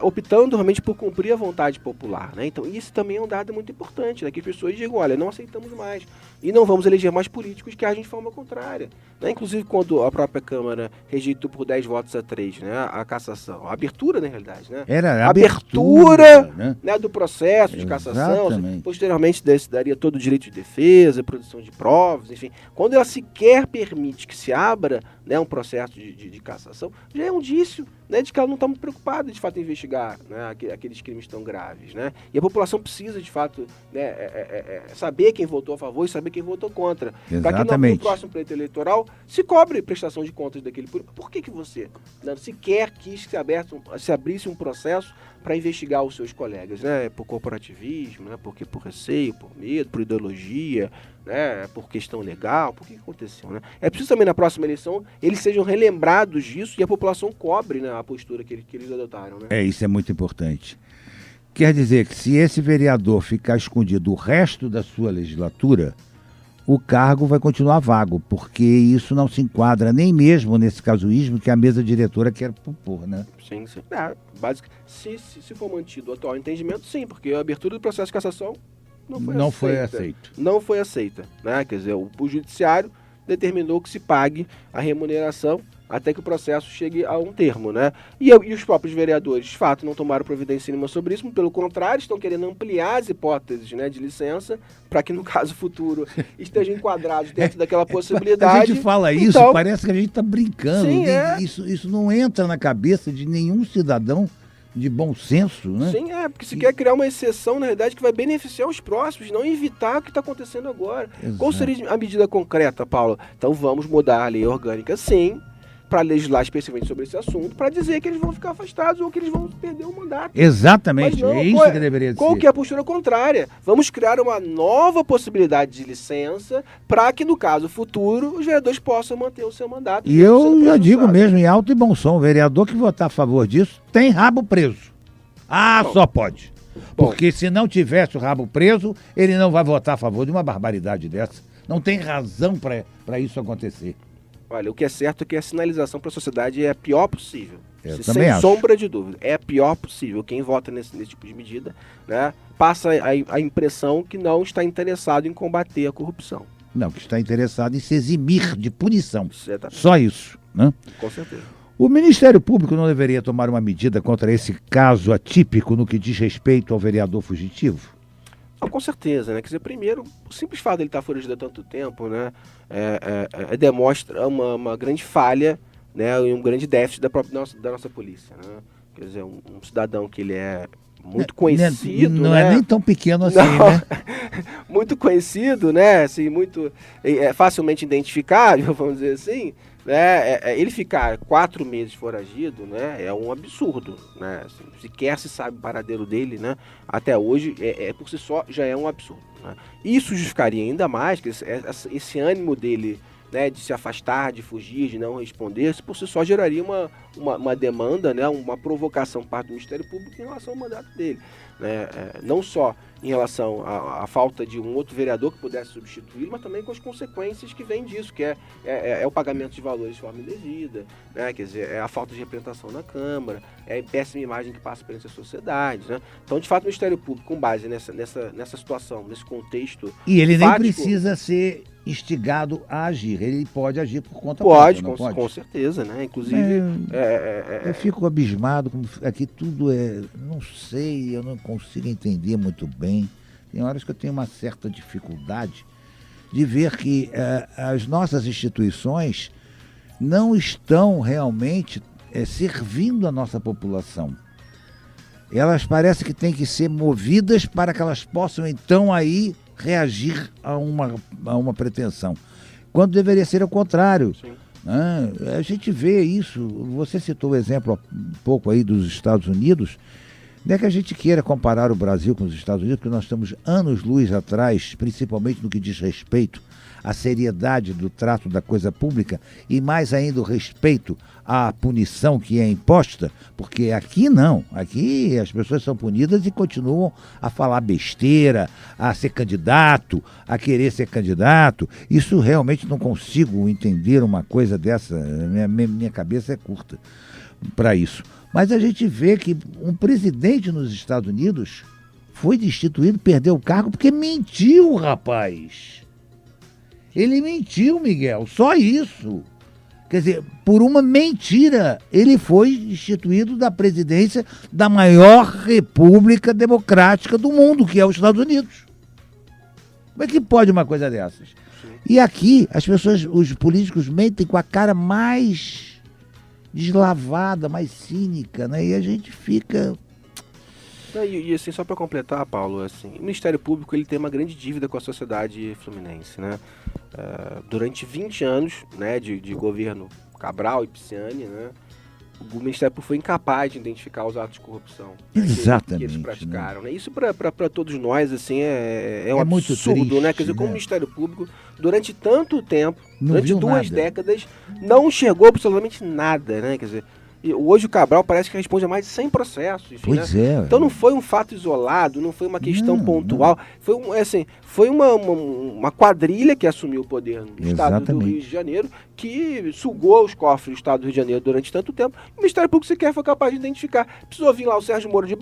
optando realmente por cumprir a vontade popular, né? Então, isso também é um dado muito importante, né? Que as pessoas digam, olha, não aceitamos mais e não vamos eleger mais políticos que agem de forma contrária, né? Inclusive, quando a própria Câmara rejeitou por 10-3, né, a cassação, a abertura, na realidade, né? Era a abertura, né, do processo de cassação, exatamente. Posteriormente daria todo o direito de defesa, produção de provas, enfim. Quando ela sequer permite que se abra, né, um processo de cassação, já é um indício, né, de que ela não está muito preocupada, de fato, em investigar, né, aqueles crimes tão graves, né? E a população precisa, de fato, né, saber quem votou a favor e saber quem votou contra. Para que no próximo pleito eleitoral se cobre prestação de contas daquele político. Por que você, né, sequer quis que se abrisse um processo para investigar os seus colegas, né? Por corporativismo, né? Por receio, por medo, por ideologia, né? Por questão legal, por que aconteceu, né? É preciso também na próxima eleição eles sejam relembrados disso e a população cobre, né, a postura que eles adotaram, né? Isso é muito importante. Quer dizer que se esse vereador ficar escondido o resto da sua legislatura, o cargo vai continuar vago, porque isso não se enquadra nem mesmo nesse casuísmo que a mesa diretora quer propor, né? Sim. Se for mantido o atual entendimento, sim, porque a abertura do processo de cassação não foi aceita. Não foi aceita, né? Quer dizer, o judiciário determinou que se pague a remuneração até que o processo chegue a um termo, né? E os próprios vereadores, de fato, não tomaram providência nenhuma sobre isso, pelo contrário, estão querendo ampliar as hipóteses, né, de licença, para que no caso futuro estejam enquadrados dentro daquela possibilidade. A gente fala isso, então, parece que a gente está brincando. Sim, Isso não entra na cabeça de nenhum cidadão de bom senso, né? Sim, porque se quer criar uma exceção, na verdade, que vai beneficiar os próximos, não evitar o que está acontecendo agora. Exato. Qual seria a medida concreta, Paulo? Então vamos mudar a lei orgânica, sim, para legislar especificamente sobre esse assunto, para dizer que eles vão ficar afastados ou que eles vão perder o mandato. Exatamente, não, é isso que deveria ser. Qual que é a postura contrária? Vamos criar uma nova possibilidade de licença para que, no caso futuro, os vereadores possam manter o seu mandato. E eu já digo mesmo, em alto e bom som, o vereador que votar a favor disso tem rabo preso. Só pode. Porque se não tivesse o rabo preso, ele não vai votar a favor de uma barbaridade dessa. Não tem razão para isso acontecer. Olha, o que é certo é que a sinalização para a sociedade é a pior possível. Sem sombra de dúvida. É a pior possível. Quem vota nesse tipo de medida, né, passa a impressão que não está interessado em combater a corrupção. Não, que está interessado em se eximir de punição. Exatamente. Só isso, né? Com certeza. O Ministério Público não deveria tomar uma medida contra esse caso atípico no que diz respeito ao vereador fugitivo? Não, com certeza, né? Quer dizer, primeiro, o simples fato de ele estar foragido há tanto tempo, né, demonstra uma grande falha, né, e um grande déficit da nossa polícia, né? Quer dizer, um cidadão que ele é muito conhecido, não né? É nem tão pequeno assim, não, né? Muito conhecido, né? Assim, muito facilmente identificável, vamos dizer assim, né? Ele ficar 4 meses foragido, né? É um absurdo, né? Assim, sequer se sabe o paradeiro dele, né? Até hoje, por si só, já é um absurdo, né? Isso justificaria ainda mais que esse ânimo dele, né, de se afastar, de fugir, de não responder, isso por si só geraria uma demanda, né, uma provocação por parte do Ministério Público em relação ao mandato dele, né, não só em relação à falta de um outro vereador que pudesse substituí-lo, mas também com as consequências que vêm disso, que é o pagamento de valores de forma indevida, né, quer dizer, é a falta de representação na Câmara, é a péssima imagem que passa perante a sociedade, né? Então, de fato, o Ministério Público, com base nessa situação, nesse contexto... E ele fático, nem precisa ser instigado a agir, ele pode agir por conta própria. Pode, com certeza, né? Inclusive... Eu fico abismado, como aqui tudo não sei, eu não consigo entender muito bem. Tem horas que eu tenho uma certa dificuldade de ver que as nossas instituições não estão realmente servindo a nossa população. Elas parecem que têm que ser movidas para que elas possam então aí reagir a uma pretensão, quando deveria ser o contrário. Sim. A gente vê isso, você citou o exemplo há um pouco aí dos Estados Unidos, não é que a gente queira comparar o Brasil com os Estados Unidos, porque nós estamos anos-luz atrás, principalmente no que diz respeito à seriedade do trato da coisa pública e mais ainda o respeito à punição que é imposta, porque aqui não, aqui as pessoas são punidas e continuam a falar besteira, a ser candidato, a querer ser candidato. Isso realmente não consigo entender uma coisa dessa, minha cabeça é curta para isso. Mas a gente vê que um presidente nos Estados Unidos foi destituído, perdeu o cargo porque mentiu, rapaz. Ele mentiu, Miguel, só isso. Quer dizer, por uma mentira, ele foi destituído da presidência da maior república democrática do mundo, que é os Estados Unidos. Como é que pode uma coisa dessas? Sim. E aqui, os políticos mentem com a cara mais deslavada, mais cínica, né? E a gente fica... E assim, só para completar, Paulo, assim, o Ministério Público ele tem uma grande dívida com a sociedade fluminense, né? Durante 20 anos, né, de governo Cabral e Pisciani, né, o Ministério Público foi incapaz de identificar os atos de corrupção, né, que eles praticaram, né? Isso para todos nós assim é um muito absurdo, triste, né? Quer dizer, como o Ministério Público durante tanto tempo, não durante viu 2 nada. décadas, não enxergou absolutamente nada, né? Quer dizer, e hoje o Cabral parece que responde a mais de 100 processos. Enfim, pois né? Então não foi um fato isolado, não foi uma questão pontual. Não. Foi uma quadrilha que assumiu o poder no estado do Rio de Janeiro, que sugou os cofres do estado do Rio de Janeiro durante tanto tempo. O Ministério Público sequer foi capaz de identificar. Precisou vir lá o Sérgio Moro de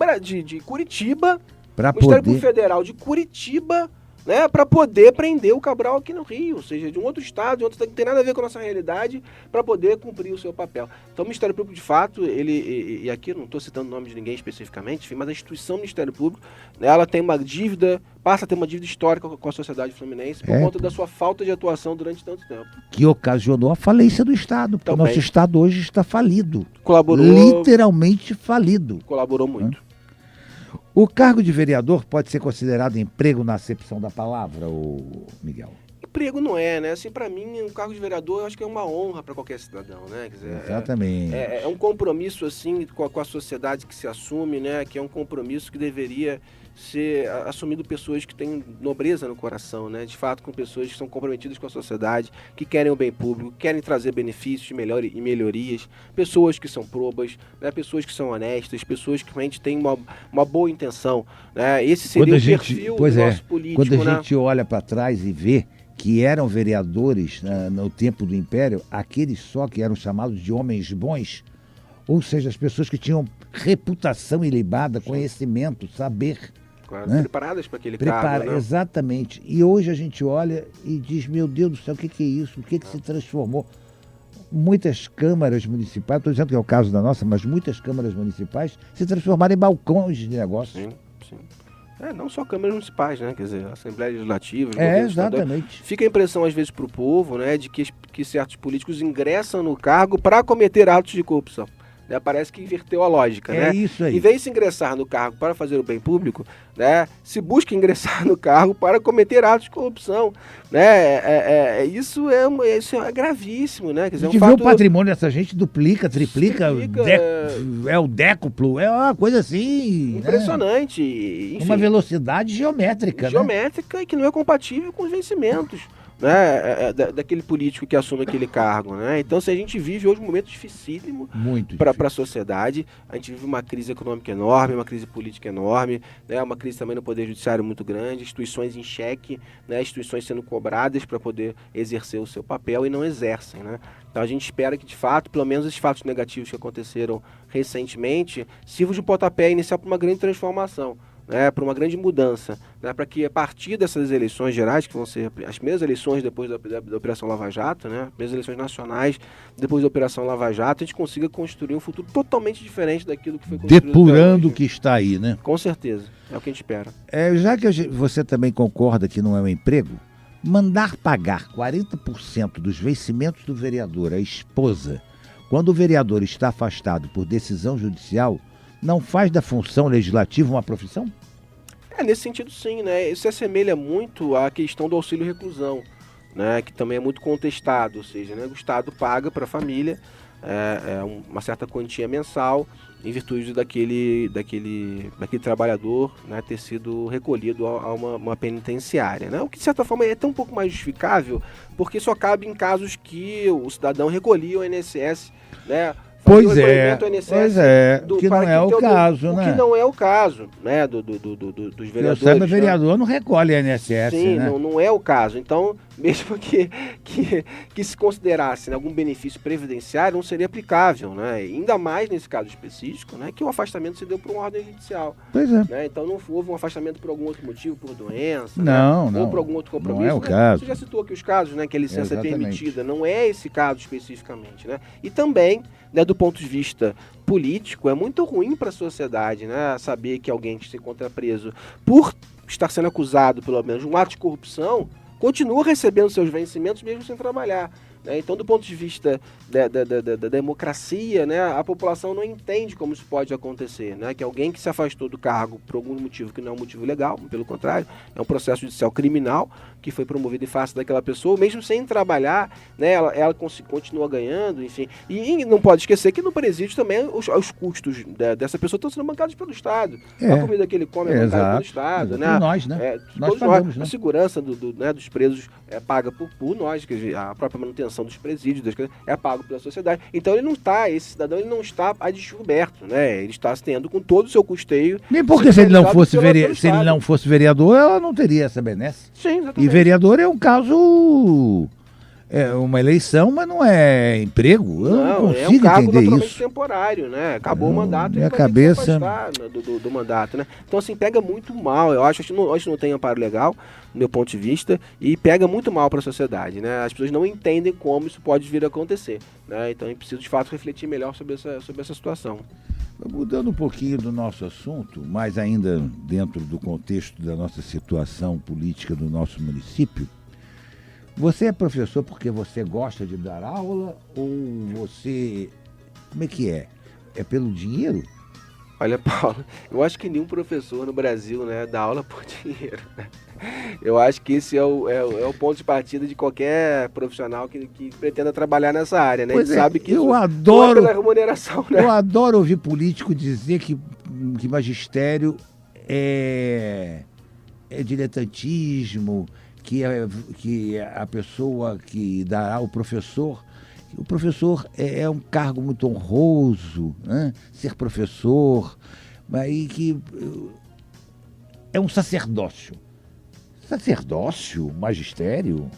Curitiba, o Ministério Público Federal de Curitiba, né, para poder prender o Cabral aqui no Rio, ou seja, de um outro estado, que não tem nada a ver com a nossa realidade, para poder cumprir o seu papel. Então o Ministério Público, de fato, e aqui eu não estou citando o nome de ninguém especificamente, enfim, mas a instituição do Ministério Público, né, ela tem uma dívida, passa a ter uma dívida histórica com a sociedade fluminense por conta da sua falta de atuação durante tanto tempo. Que ocasionou a falência do Estado, porque o nosso Estado hoje está falido. Colaborou, literalmente falido. Colaborou muito. O cargo de vereador pode ser considerado emprego na acepção da palavra, Miguel? Emprego não é, né? Assim, para mim, um cargo de vereador eu acho que é uma honra para qualquer cidadão, né? Quer dizer, exatamente. É um compromisso, assim, com a sociedade que se assume, né? Que é um compromisso que deveria ser assumido por pessoas que têm nobreza no coração, né? De fato, com pessoas que são comprometidas com a sociedade, que querem o bem público, querem trazer benefícios e melhorias, pessoas que são probas, né? Pessoas que são honestas, pessoas que realmente têm uma boa intenção, né? Esse seria o perfil do nosso político, quando a né? gente olha para trás e vê que eram vereadores no tempo do Império, aqueles só que eram chamados de homens bons, ou seja, as pessoas que tinham reputação ilibada, conhecimento, saber. Claro, né? Preparadas para aquele cargo, né? Exatamente. E hoje a gente olha e diz, meu Deus do céu, o que é isso? O que se transformou? Muitas câmaras municipais, estou dizendo que é o caso da nossa, mas muitas câmaras municipais se transformaram em balcões de negócio. Sim, sim. Não só câmaras municipais, né? Quer dizer, Assembleia Legislativa. Exatamente. Fica a impressão, às vezes, para o povo, né, de que certos políticos ingressam no cargo para cometer atos de corrupção. Né? Parece que inverteu a lógica, né? Isso aí. Em vez de se ingressar no cargo para fazer o bem público, né, se busca ingressar no cargo para cometer atos de corrupção, né? Isso é gravíssimo, né? Quer dizer, a gente vê o patrimônio dessa gente duplica, triplica, é o décuplo, é uma coisa assim... Impressionante. Né? Enfim, uma velocidade geométrica, né? E que não é compatível com os vencimentos. Né, daquele político que assume aquele cargo, né? Então, se a gente vive hoje um momento dificílimo para a sociedade, a gente vive uma crise econômica enorme, uma crise política enorme, né? Uma crise também no poder judiciário muito grande, instituições em xeque, né? Instituições sendo cobradas para poder exercer o seu papel e não exercem, né? Então a gente espera que, de fato, pelo menos esses fatos negativos que aconteceram recentemente, sirvam de pontapé inicial para uma grande transformação. Né, para uma grande mudança, né, para que a partir dessas eleições gerais, que vão ser as primeiras eleições depois da Operação Lava Jato, né, as primeiras eleições nacionais depois da Operação Lava Jato, a gente consiga construir um futuro totalmente diferente daquilo que foi construído. Depurando o que está aí, né? Com certeza, é o que a gente espera. Já que você também concorda que não é um emprego, mandar pagar 40% dos vencimentos do vereador à esposa, quando o vereador está afastado por decisão judicial, não faz da função legislativa uma profissão? Nesse sentido sim, né? Isso se assemelha muito à questão do auxílio reclusão, né? Que também é muito contestado, ou seja, né? O Estado paga para a família uma certa quantia mensal em virtude daquele trabalhador, né, ter sido recolhido a uma penitenciária, né? O que de certa forma é até um pouco mais justificável, porque só cabe em casos que o cidadão recolhia o INSS, né? Pois é, que não é o caso, né? O que não é o caso, né, dos vereadores. Eu sei, o vereador não recolhe INSS, sim, né? não é o caso. Então, mesmo que se considerasse, né, algum benefício previdenciário, não seria aplicável, né? Ainda mais nesse caso específico, né, que o afastamento se deu por uma ordem judicial. Pois é. Né? Então não houve um afastamento por algum outro motivo, por doença, não, ou por algum outro compromisso. Não é o caso. Você já citou aqui os casos, né, que a licença é permitida. Não é esse caso especificamente, né? E também, né, do ponto de vista político, é muito ruim para a sociedade, né, saber que alguém que se encontra preso por estar sendo acusado, pelo menos, de um ato de corrupção, continua recebendo seus vencimentos mesmo sem trabalhar. Né? Então, do ponto de vista da democracia, né, a população não entende como isso pode acontecer, né? Que alguém que se afastou do cargo por algum motivo que não é um motivo legal, pelo contrário, é um processo judicial criminal que foi promovido em face daquela pessoa, mesmo sem trabalhar, né, ela continua ganhando, enfim. E não pode esquecer que no presídio também os custos dessa pessoa estão sendo bancados pelo Estado. A comida que ele come é bancada pelo Estado. Né? Nós, né? Nós pagamos, né? A segurança dos presos é paga por nós, que a própria manutenção dos presídios é pago pela sociedade. Então esse cidadão ele não está a descoberto, né? Ele está tendo com todo o seu custeio. Nem porque se ele não fosse vereador, ela não teria essa benesse. Sim, exatamente. E vereador é um caso, é uma eleição, mas não é emprego. Eu não consigo é um cargo entender naturalmente isso. temporário, né? Acabou o mandato, minha ele vai cabeça... ter que se afastar do mandato, né? Então, assim, pega muito mal. Eu acho que não tem amparo legal, do meu ponto de vista, e pega muito mal para a sociedade, né? As pessoas não entendem como isso pode vir a acontecer, né? Então, é preciso, de fato, refletir melhor sobre essa situação. Mudando um pouquinho do nosso assunto, mas ainda dentro do contexto da nossa situação política do nosso município, você é professor porque você gosta de dar aula ou você... Como é que é? É pelo dinheiro? Olha, Paulo, eu acho que nenhum professor no Brasil, né, dá aula por dinheiro, né? Eu acho que esse é o ponto de partida de qualquer profissional que pretenda trabalhar nessa área, né? Pois sabe que eu isso adoro, não é pela remuneração, né? Eu adoro ouvir político dizer que magistério é diletantismo, que a pessoa que dará o professor é um cargo muito honroso, né? Ser professor, mas que é um sacerdócio. Sacerdócio? Magistério?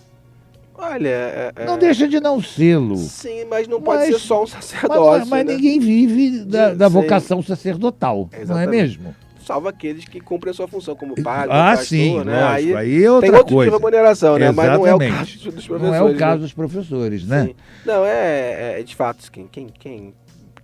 Olha, Não deixa de não sê-lo. Sim, mas não pode ser só um Mas, sacerdócio, mas né? ninguém vive da Sim. vocação sacerdotal, não é Exatamente. mesmo? Salvo aqueles que cumprem a sua função como padre, Ah, pastor, sim, né? lógico. Aí é outra tem outro coisa. tipo de remuneração, né? Mas não é o Exatamente. caso dos professores. Não é o caso né? dos professores, né? Sim. Não, de fato,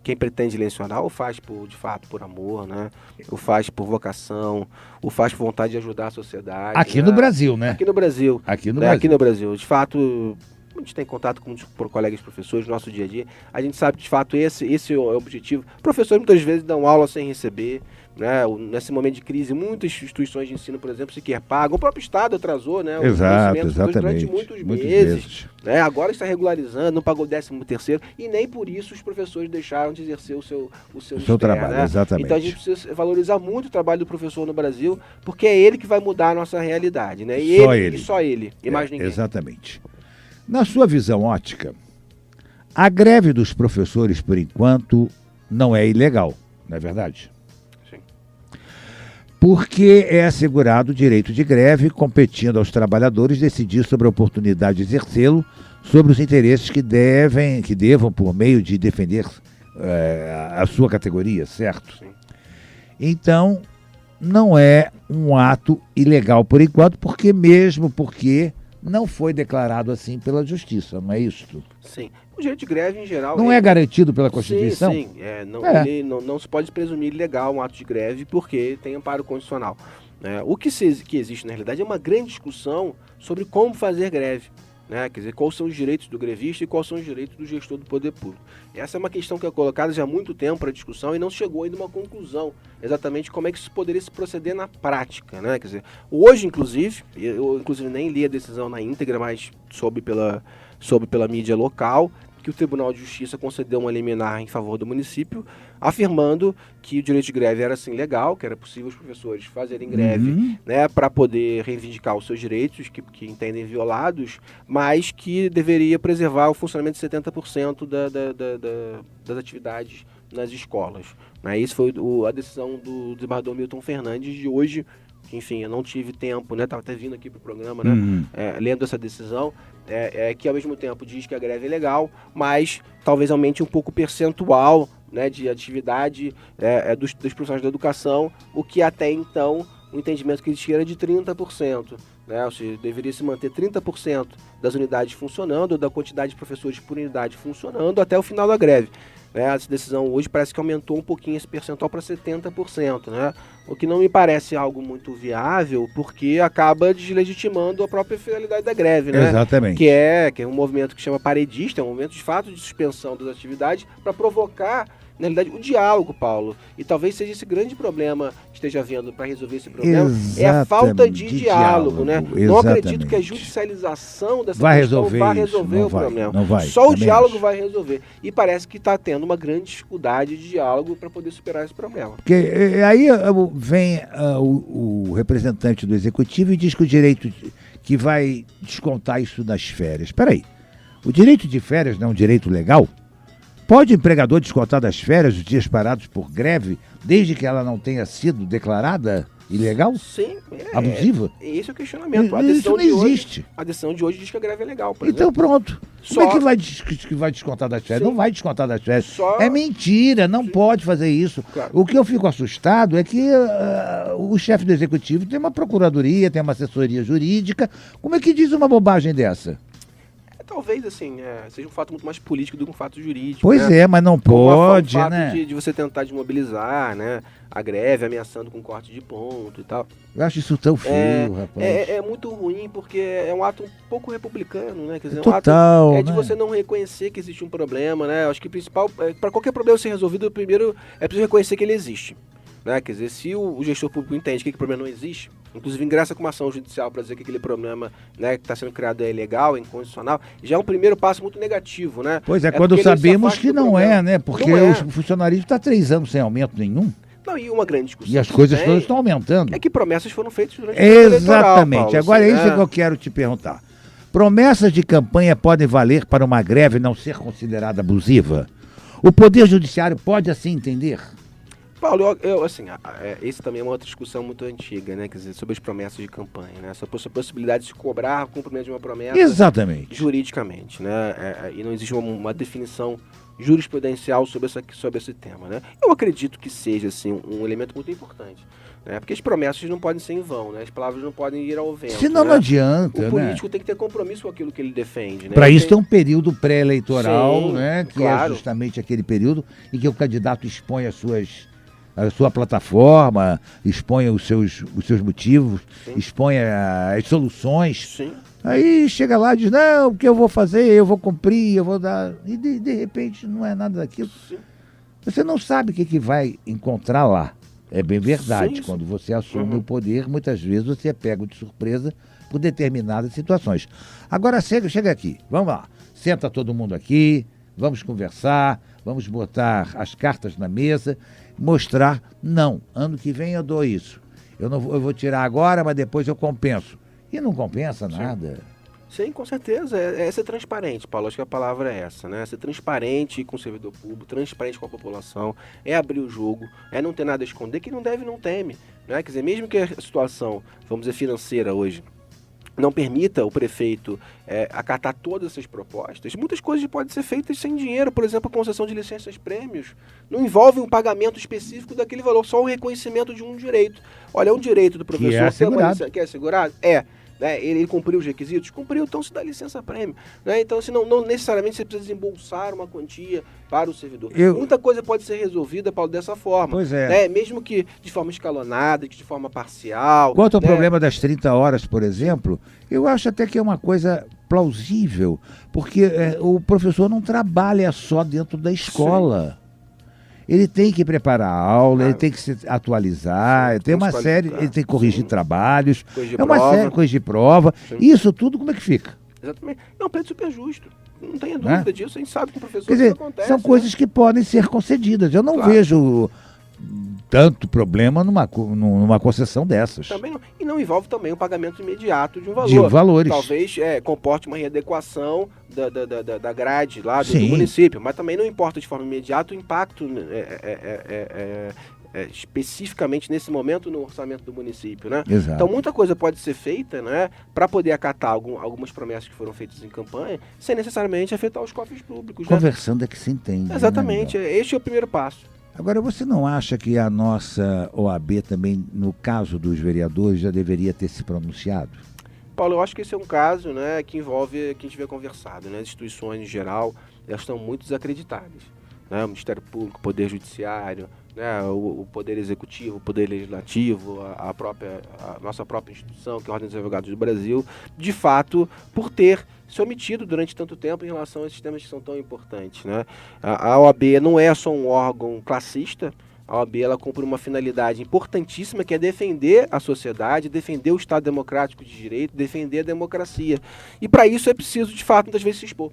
quem pretende lecionar o faz de fato por amor, né? O faz por vocação, o faz por vontade de ajudar a sociedade. Aqui né? no Brasil, né? Aqui no Brasil. Aqui no né? Brasil. Aqui no Brasil. De fato, a gente tem contato com colegas professores no nosso dia a dia. A gente sabe que, de fato, esse é o objetivo. Professores muitas vezes dão aula sem receber. Né? Nesse momento de crise, muitas instituições de ensino, por exemplo, sequer pagam. O próprio Estado atrasou, né? Exatamente. Durante muitos meses. Né? Agora está regularizando, não pagou o 13º, e nem por isso os professores deixaram de exercer o seu trabalho, né? exatamente. Então a gente precisa valorizar muito o trabalho do professor no Brasil, porque é ele que vai mudar a nossa realidade. Né? E só ele, e mais ninguém. Exatamente. Na sua visão ótica, a greve dos professores, por enquanto, não é ilegal, não é verdade? Sim. Porque é assegurado o direito de greve, competindo aos trabalhadores decidir sobre a oportunidade de exercê-lo, sobre os interesses que devam por meio de defender a sua categoria, certo? Sim. Então, não é um ato ilegal por enquanto, porque não foi declarado assim pela Justiça, não é isso? Sim. O direito de greve, em geral... Não é garantido pela Constituição? Sim. Não se pode presumir ilegal um ato de greve porque tem amparo constitucional. O que existe, na realidade, é uma grande discussão sobre como fazer greve. Né? Quer dizer, quais são os direitos do grevista e quais são os direitos do gestor do poder público. Essa é uma questão que é colocada já há muito tempo para discussão e não chegou ainda a uma conclusão, exatamente como é que isso poderia se proceder na prática. Né? Quer dizer, hoje, inclusive, eu nem li a decisão na íntegra, mas soube pela mídia local, que o Tribunal de Justiça concedeu uma liminar em favor do município, afirmando que o direito de greve era sim legal, que era possível os professores fazerem greve, né, para poder reivindicar os seus direitos que entendem violados, mas que deveria preservar o funcionamento de 70% das atividades nas escolas. Né? Isso foi a decisão do desembargador Milton Fernandes de hoje. Enfim, eu não tive tempo, né? Estava até vindo aqui para o programa, né? Lendo essa decisão, que ao mesmo tempo diz que a greve é legal, mas talvez aumente um pouco o percentual, né, de atividade dos profissionais da educação, o que até então o entendimento que existia era de 30%. Né? Ou seja, deveria se manter 30% das unidades funcionando, da quantidade de professores por unidade funcionando até o final da greve. Essa decisão hoje parece que aumentou um pouquinho esse percentual para 70%, né? O que não me parece algo muito viável, porque acaba deslegitimando a própria finalidade da greve, né? Exatamente. Que é um movimento que chama paredista, é um movimento de fato de suspensão das atividades para provocar, na realidade, o diálogo, Paulo. E talvez seja esse grande problema que esteja havendo para resolver esse problema. É a falta de diálogo, né? Exatamente. Não acredito que a judicialização dessa questão vai resolver o problema. Não vai. Só o diálogo vai resolver. E parece que está tendo uma grande dificuldade de diálogo para poder superar esse problema. Porque aí vem o representante do Executivo e diz que o direito que vai descontar isso das férias. Espera aí. O direito de férias não é um direito legal? Pode o empregador descontar das férias os dias parados por greve, desde que ela não tenha sido declarada ilegal? Sim. Abusiva? Esse é o questionamento. Isso não existe. A decisão de hoje diz que a greve é legal, por então exemplo. Pronto. Como é que vai descontar das férias? Sim. Não vai descontar das férias. É mentira, não pode fazer isso. Claro. O que eu fico assustado é que o chefe do Executivo tem uma procuradoria, tem uma assessoria jurídica. Como é que diz uma bobagem dessa? Talvez, assim, seja um fato muito mais político do que um fato jurídico. Pois né? mas não pode, o fato né? de você tentar desmobilizar, né? A greve, ameaçando com corte de ponto e tal. Eu acho isso tão feio, rapaz. É muito ruim, porque é um ato um pouco republicano, né? Quer dizer, Total, um ato né? de você não reconhecer que existe um problema, né? Acho que o principal, para qualquer problema ser resolvido, primeiro é preciso reconhecer que ele existe. Né? Quer dizer, se o gestor público entende que aquele problema não existe, inclusive ingressa com uma ação judicial para dizer que aquele problema, né, que está sendo criado é ilegal, é inconstitucional, já é um primeiro passo muito negativo, né? Pois quando sabemos que não problema. né? Porque o funcionalismo está 3 anos sem aumento nenhum. Não, e uma grande discussão. E as coisas todas estão aumentando. É que promessas foram feitas durante o período eleitoral, Exatamente. Agora é isso que eu quero te perguntar. Promessas de campanha podem valer para uma greve não ser considerada abusiva? O Poder Judiciário pode assim entender? Paulo, assim, esse também é uma outra discussão muito antiga, né? Quer dizer, sobre as promessas de campanha, né? Essa possibilidade de se cobrar o cumprimento de uma promessa Exatamente. juridicamente, né? E não existe uma definição jurisprudencial sobre esse tema, né? Eu acredito que seja, assim, um elemento muito importante, né? Porque as promessas não podem ser em vão, né? As palavras não podem ir ao vento. Senão né? não adianta, O político tem que ter compromisso com aquilo que ele defende, né? Para isso tem um período pré-eleitoral, Sim, né? Que claro. é justamente aquele período em que o candidato expõe a sua plataforma, expõe os seus motivos, Sim. expõe as soluções. Sim. Aí chega lá e diz, não, o que eu vou fazer, eu vou cumprir, eu vou dar... E de repente não é nada daquilo. Sim. Você não sabe o que vai encontrar lá. É bem verdade. Sim. Quando você assume o poder, muitas vezes você é pego de surpresa por determinadas situações. Agora chega aqui, vamos lá. Senta todo mundo aqui, vamos conversar, vamos botar as cartas na mesa, mostrar, não, ano que vem eu dou isso. Eu vou tirar agora, mas depois eu compenso. E não compensa nada. Sim, com certeza. É ser transparente, Paulo. Acho que a palavra é essa, né? Ser transparente com o servidor público, transparente com a população, é abrir o jogo, é não ter nada a esconder. Quem não deve, não teme. Né? Quer dizer, mesmo que a situação, vamos dizer, financeira hoje, não permita o prefeito acatar todas essas propostas, muitas coisas podem ser feitas sem dinheiro. Por exemplo, a concessão de licenças prêmios não envolve um pagamento específico daquele valor, só o reconhecimento de um direito. Olha, é um direito do professor. Que é assegurado. Que é assegurado? É. Né? Ele cumpriu os requisitos? Cumpriu, então se dá licença prêmio. Né? Então, assim, não necessariamente você precisa desembolsar uma quantia para o servidor. Muita coisa pode ser resolvida, Paulo, dessa forma. Pois é. Né? Mesmo que de forma escalonada, que de forma parcial. Quanto ao né? problema das 30 horas, por exemplo, eu acho até que é uma coisa plausível, porque o professor não trabalha só dentro da escola. Sim. Ele tem que preparar a aula, ele tem que se atualizar, tem uma série, ele tem que corrigir trabalhos, corrigir prova. Sim. Isso tudo como é que fica? Exatamente. É um preço super justo. Não tenha dúvida disso, a gente sabe que o professor Quer dizer, isso acontece. são coisas que podem ser concedidas. Eu não vejo tanto problema numa concessão dessas. Também não. E não envolve também o pagamento imediato de um valor. De valores. Talvez comporte uma readequação da grade lá do município, mas também não importa de forma imediata o impacto especificamente nesse momento no orçamento do município, né? Exato. Então muita coisa pode ser feita, né, para poder acatar algumas promessas que foram feitas em campanha, sem necessariamente afetar os cofres públicos. Conversando é que se entende. Exatamente, né, este é o primeiro passo. Agora, você não acha que a nossa OAB também, no caso dos vereadores, já deveria ter se pronunciado? Paulo, eu acho que esse é um caso, né, que envolve quem tiver conversado, né? As instituições em geral, elas estão muito desacreditadas, né? O Ministério Público, o Poder Judiciário, né? O Poder Executivo, o Poder Legislativo, a nossa própria instituição, que é a Ordem dos Advogados do Brasil, de fato, por ter se omitido durante tanto tempo em relação a esses temas que são tão importantes, né? A OAB não é só um órgão classista. A OAB ela cumpre uma finalidade importantíssima, que é defender a sociedade, defender o Estado democrático de direito, defender a democracia. E para isso é preciso, de fato, muitas vezes se expor.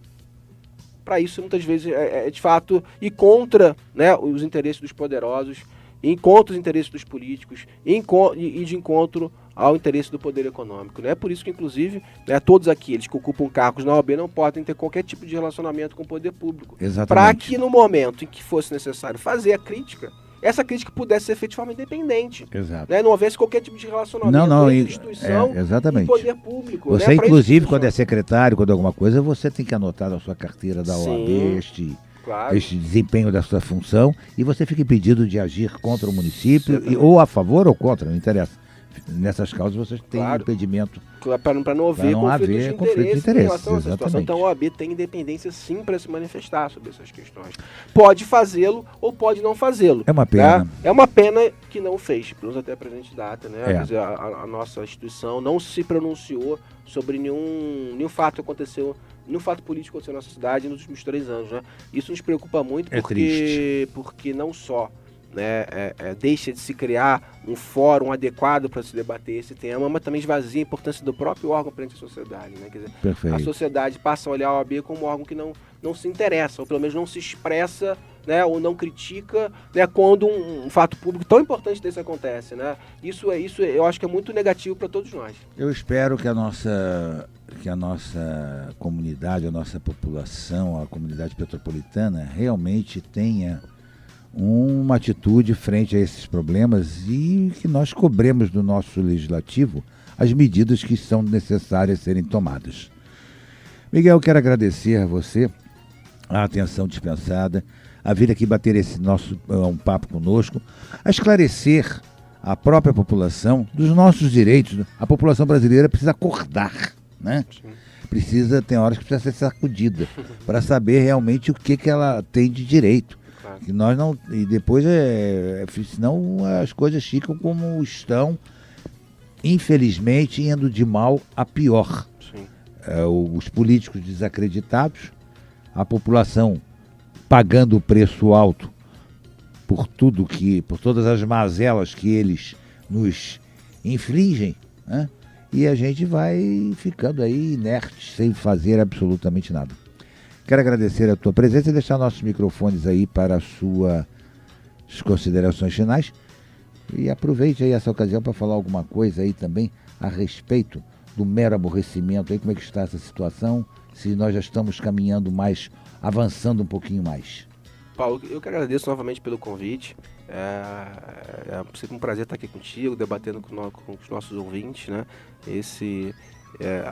Para isso, muitas vezes, de fato, ir contra, né, os interesses dos poderosos, ir contra os interesses dos políticos, e de encontro ao interesse do poder econômico. É por isso que, inclusive, todos aqueles que ocupam cargos na OAB não podem ter qualquer tipo de relacionamento com o poder público. Para que, no momento em que fosse necessário fazer a crítica, essa crítica pudesse ser feita de forma independente. Exato. Né? Não houvesse qualquer tipo de relacionamento entre instituição e poder público. Você, inclusive, quando é secretário, quando é alguma coisa, você tem que anotar na sua carteira da OAB este desempenho da sua função, e você fica impedido de agir contra o município, ou a favor ou contra, não interessa. Nessas causas você tem impedimento. Para não haver conflito de interesse em relação a essa situação. Então a OAB tem independência sim para se manifestar sobre essas questões. Pode fazê-lo ou pode não fazê-lo. É uma pena. Né? É uma pena que não fez, pelo menos até a presente data. Né? Quer dizer, a nossa instituição não se pronunciou sobre nenhum fato que aconteceu, nenhum fato político que aconteceu na nossa cidade nos últimos 3 anos. Né? Isso nos preocupa muito porque não só deixa de se criar um fórum adequado para se debater esse tema, mas também esvazia a importância do próprio órgão perante a sociedade. Né? Quer dizer, a sociedade passa a olhar a OAB como um órgão que não se interessa, ou pelo menos não se expressa, né, ou não critica, né, quando um fato público tão importante desse acontece. Né? Isso eu acho que é muito negativo para todos nós. Eu espero que a nossa comunidade, a nossa população, a comunidade petropolitana, realmente tenha uma atitude frente a esses problemas e que nós cobremos do nosso legislativo as medidas que são necessárias serem tomadas. Miguel, quero agradecer a você a atenção dispensada, a vir aqui bater esse nosso um papo conosco, a esclarecer a própria população dos nossos direitos. A população brasileira precisa acordar, né? Precisa, tem horas que precisa ser sacudida para saber realmente o que ela tem de direito. Que nós não, e depois senão as coisas ficam como estão, infelizmente indo de mal a pior. Os políticos desacreditados, a população pagando o preço alto por todas as mazelas que eles nos infligem, né? E a gente vai ficando aí inerte, sem fazer absolutamente nada. Quero agradecer a tua presença e deixar nossos microfones aí para as suas considerações finais. E aproveite aí essa ocasião para falar alguma coisa aí também a respeito do mero aborrecimento aí, como é que está essa situação, se nós já estamos caminhando mais, avançando um pouquinho mais. Paulo, eu que agradeço novamente pelo convite. É sempre um prazer estar aqui contigo, debatendo com os nossos ouvintes, né?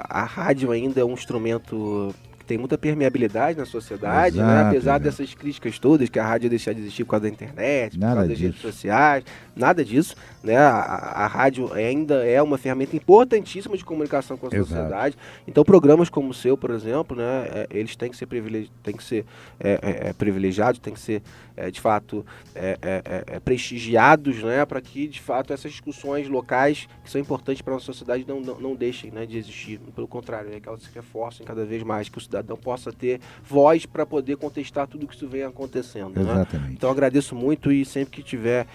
A rádio ainda é um instrumento que tem muita permeabilidade na sociedade, Exato, né? Apesar dessas críticas todas, que a rádio ia deixar de existir por causa da internet, por causa das redes sociais, nada disso, né? A rádio ainda é uma ferramenta importantíssima de comunicação com a sociedade. Então, programas como o seu, por exemplo, né? Eles têm que ser privilegiados, têm que ser, de fato, prestigiados, né? Para que, de fato, essas discussões locais que são importantes para a nossa sociedade não deixem, né, de existir. Pelo contrário, que elas se reforcem cada vez mais, que o cidadão possa ter voz para poder contestar tudo que isso vem acontecendo. Exatamente. Né? Então, agradeço muito e sempre que tiver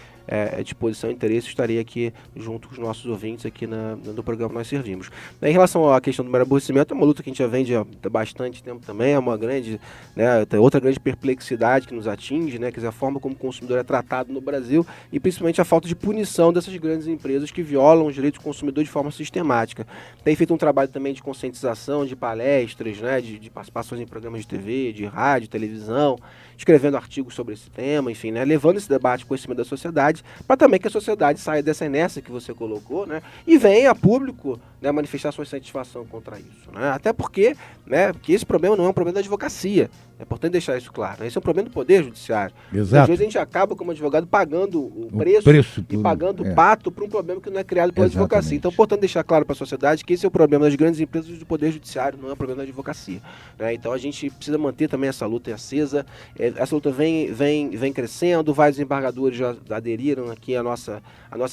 disposição e interesse, estarei aqui junto com os nossos ouvintes aqui no programa que nós servimos. Em relação à questão do mero aborrecimento, é uma luta que a gente já vem há bastante tempo também, é uma grande, né, outra grande perplexidade que nos atinge, né, quer dizer, a forma como o consumidor é tratado no Brasil e principalmente a falta de punição dessas grandes empresas que violam os direitos do consumidor de forma sistemática. Tem feito um trabalho também de conscientização, de palestras, né, de participações em programas de TV, de rádio, televisão, escrevendo artigos sobre esse tema, enfim, né, levando esse debate com o conhecimento da sociedade, para também que a sociedade saia dessa inércia que você colocou, né, e venha a público, né, manifestar sua satisfação contra isso, né, até porque, né, que esse problema não é um problema da advocacia, é importante deixar isso claro, né? Esse é um problema do Poder Judiciário. Exato. Às vezes a gente acaba como advogado pagando o preço e pagando o pato para um problema que não é criado pela advocacia. Então é importante deixar claro para a sociedade que esse é o problema das grandes empresas do Poder Judiciário, não é um problema da advocacia, né? Então a gente precisa manter também essa luta acesa. Essa luta vem crescendo, vários embargadores já aderiram aqui à nossa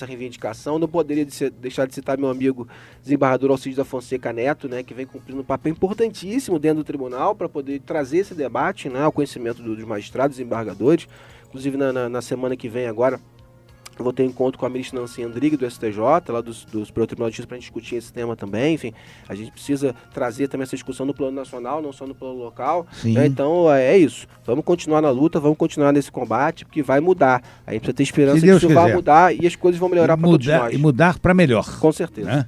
reivindicação. Não poderia deixar de citar meu amigo desembargador Alcides da Fonseca Neto, né, que vem cumprindo um papel importantíssimo dentro do tribunal para poder trazer esse debate, né, ao conhecimento dos magistrados e embargadores. Inclusive na semana que vem agora eu vou ter um encontro com a ministra Nancy Andrighi do STJ, lá do Superior Tribunal de Justiça, para a gente discutir esse tema também. Enfim, a gente precisa trazer também essa discussão no plano nacional, não só no plano local. Né? Então, é isso. Vamos continuar na luta, vamos continuar nesse combate, porque vai mudar. A gente precisa ter esperança que isso vai mudar e as coisas vão melhorar para todos nós. E mudar para melhor. Com certeza. Né?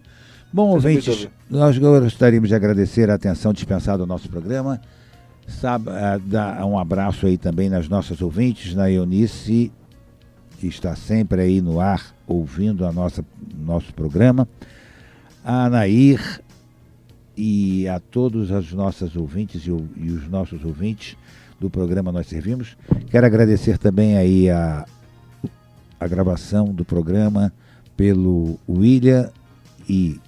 Bom, ouvintes, nós gostaríamos de agradecer a atenção dispensada ao nosso programa. Dar um abraço aí também nas nossas ouvintes, na Eunice, que está sempre aí no ar, ouvindo nosso programa, a Anair e a todos as nossas ouvintes e os nossos ouvintes do programa Nós Servimos. Quero agradecer também aí a gravação do programa pelo William e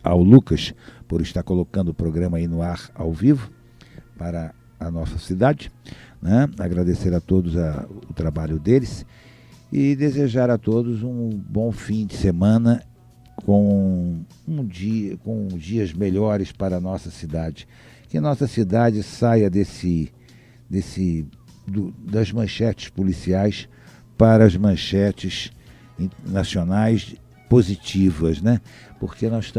ao Lucas, por estar colocando o programa aí no ar ao vivo para a nossa cidade, né? Agradecer a todos o trabalho deles e desejar a todos um bom fim de semana com dias melhores para a nossa cidade. Que a nossa cidade saia das manchetes policiais para as manchetes nacionais positivas, né? Porque nós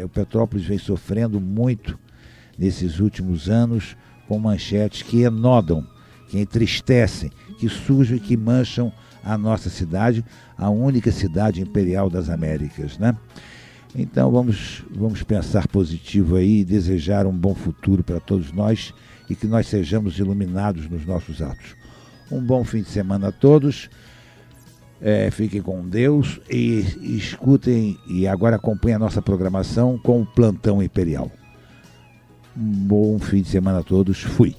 o Petrópolis vem sofrendo muito nesses últimos anos com manchetes que enodam, que entristecem, que sujam e que mancham a nossa cidade, a única cidade imperial das Américas, né? Então vamos pensar positivo aí e desejar um bom futuro para todos nós e que nós sejamos iluminados nos nossos atos. Um bom fim de semana a todos. Fiquem com Deus e escutem e agora acompanhem a nossa programação com o Plantão Imperial. Um bom fim de semana a todos. Fui.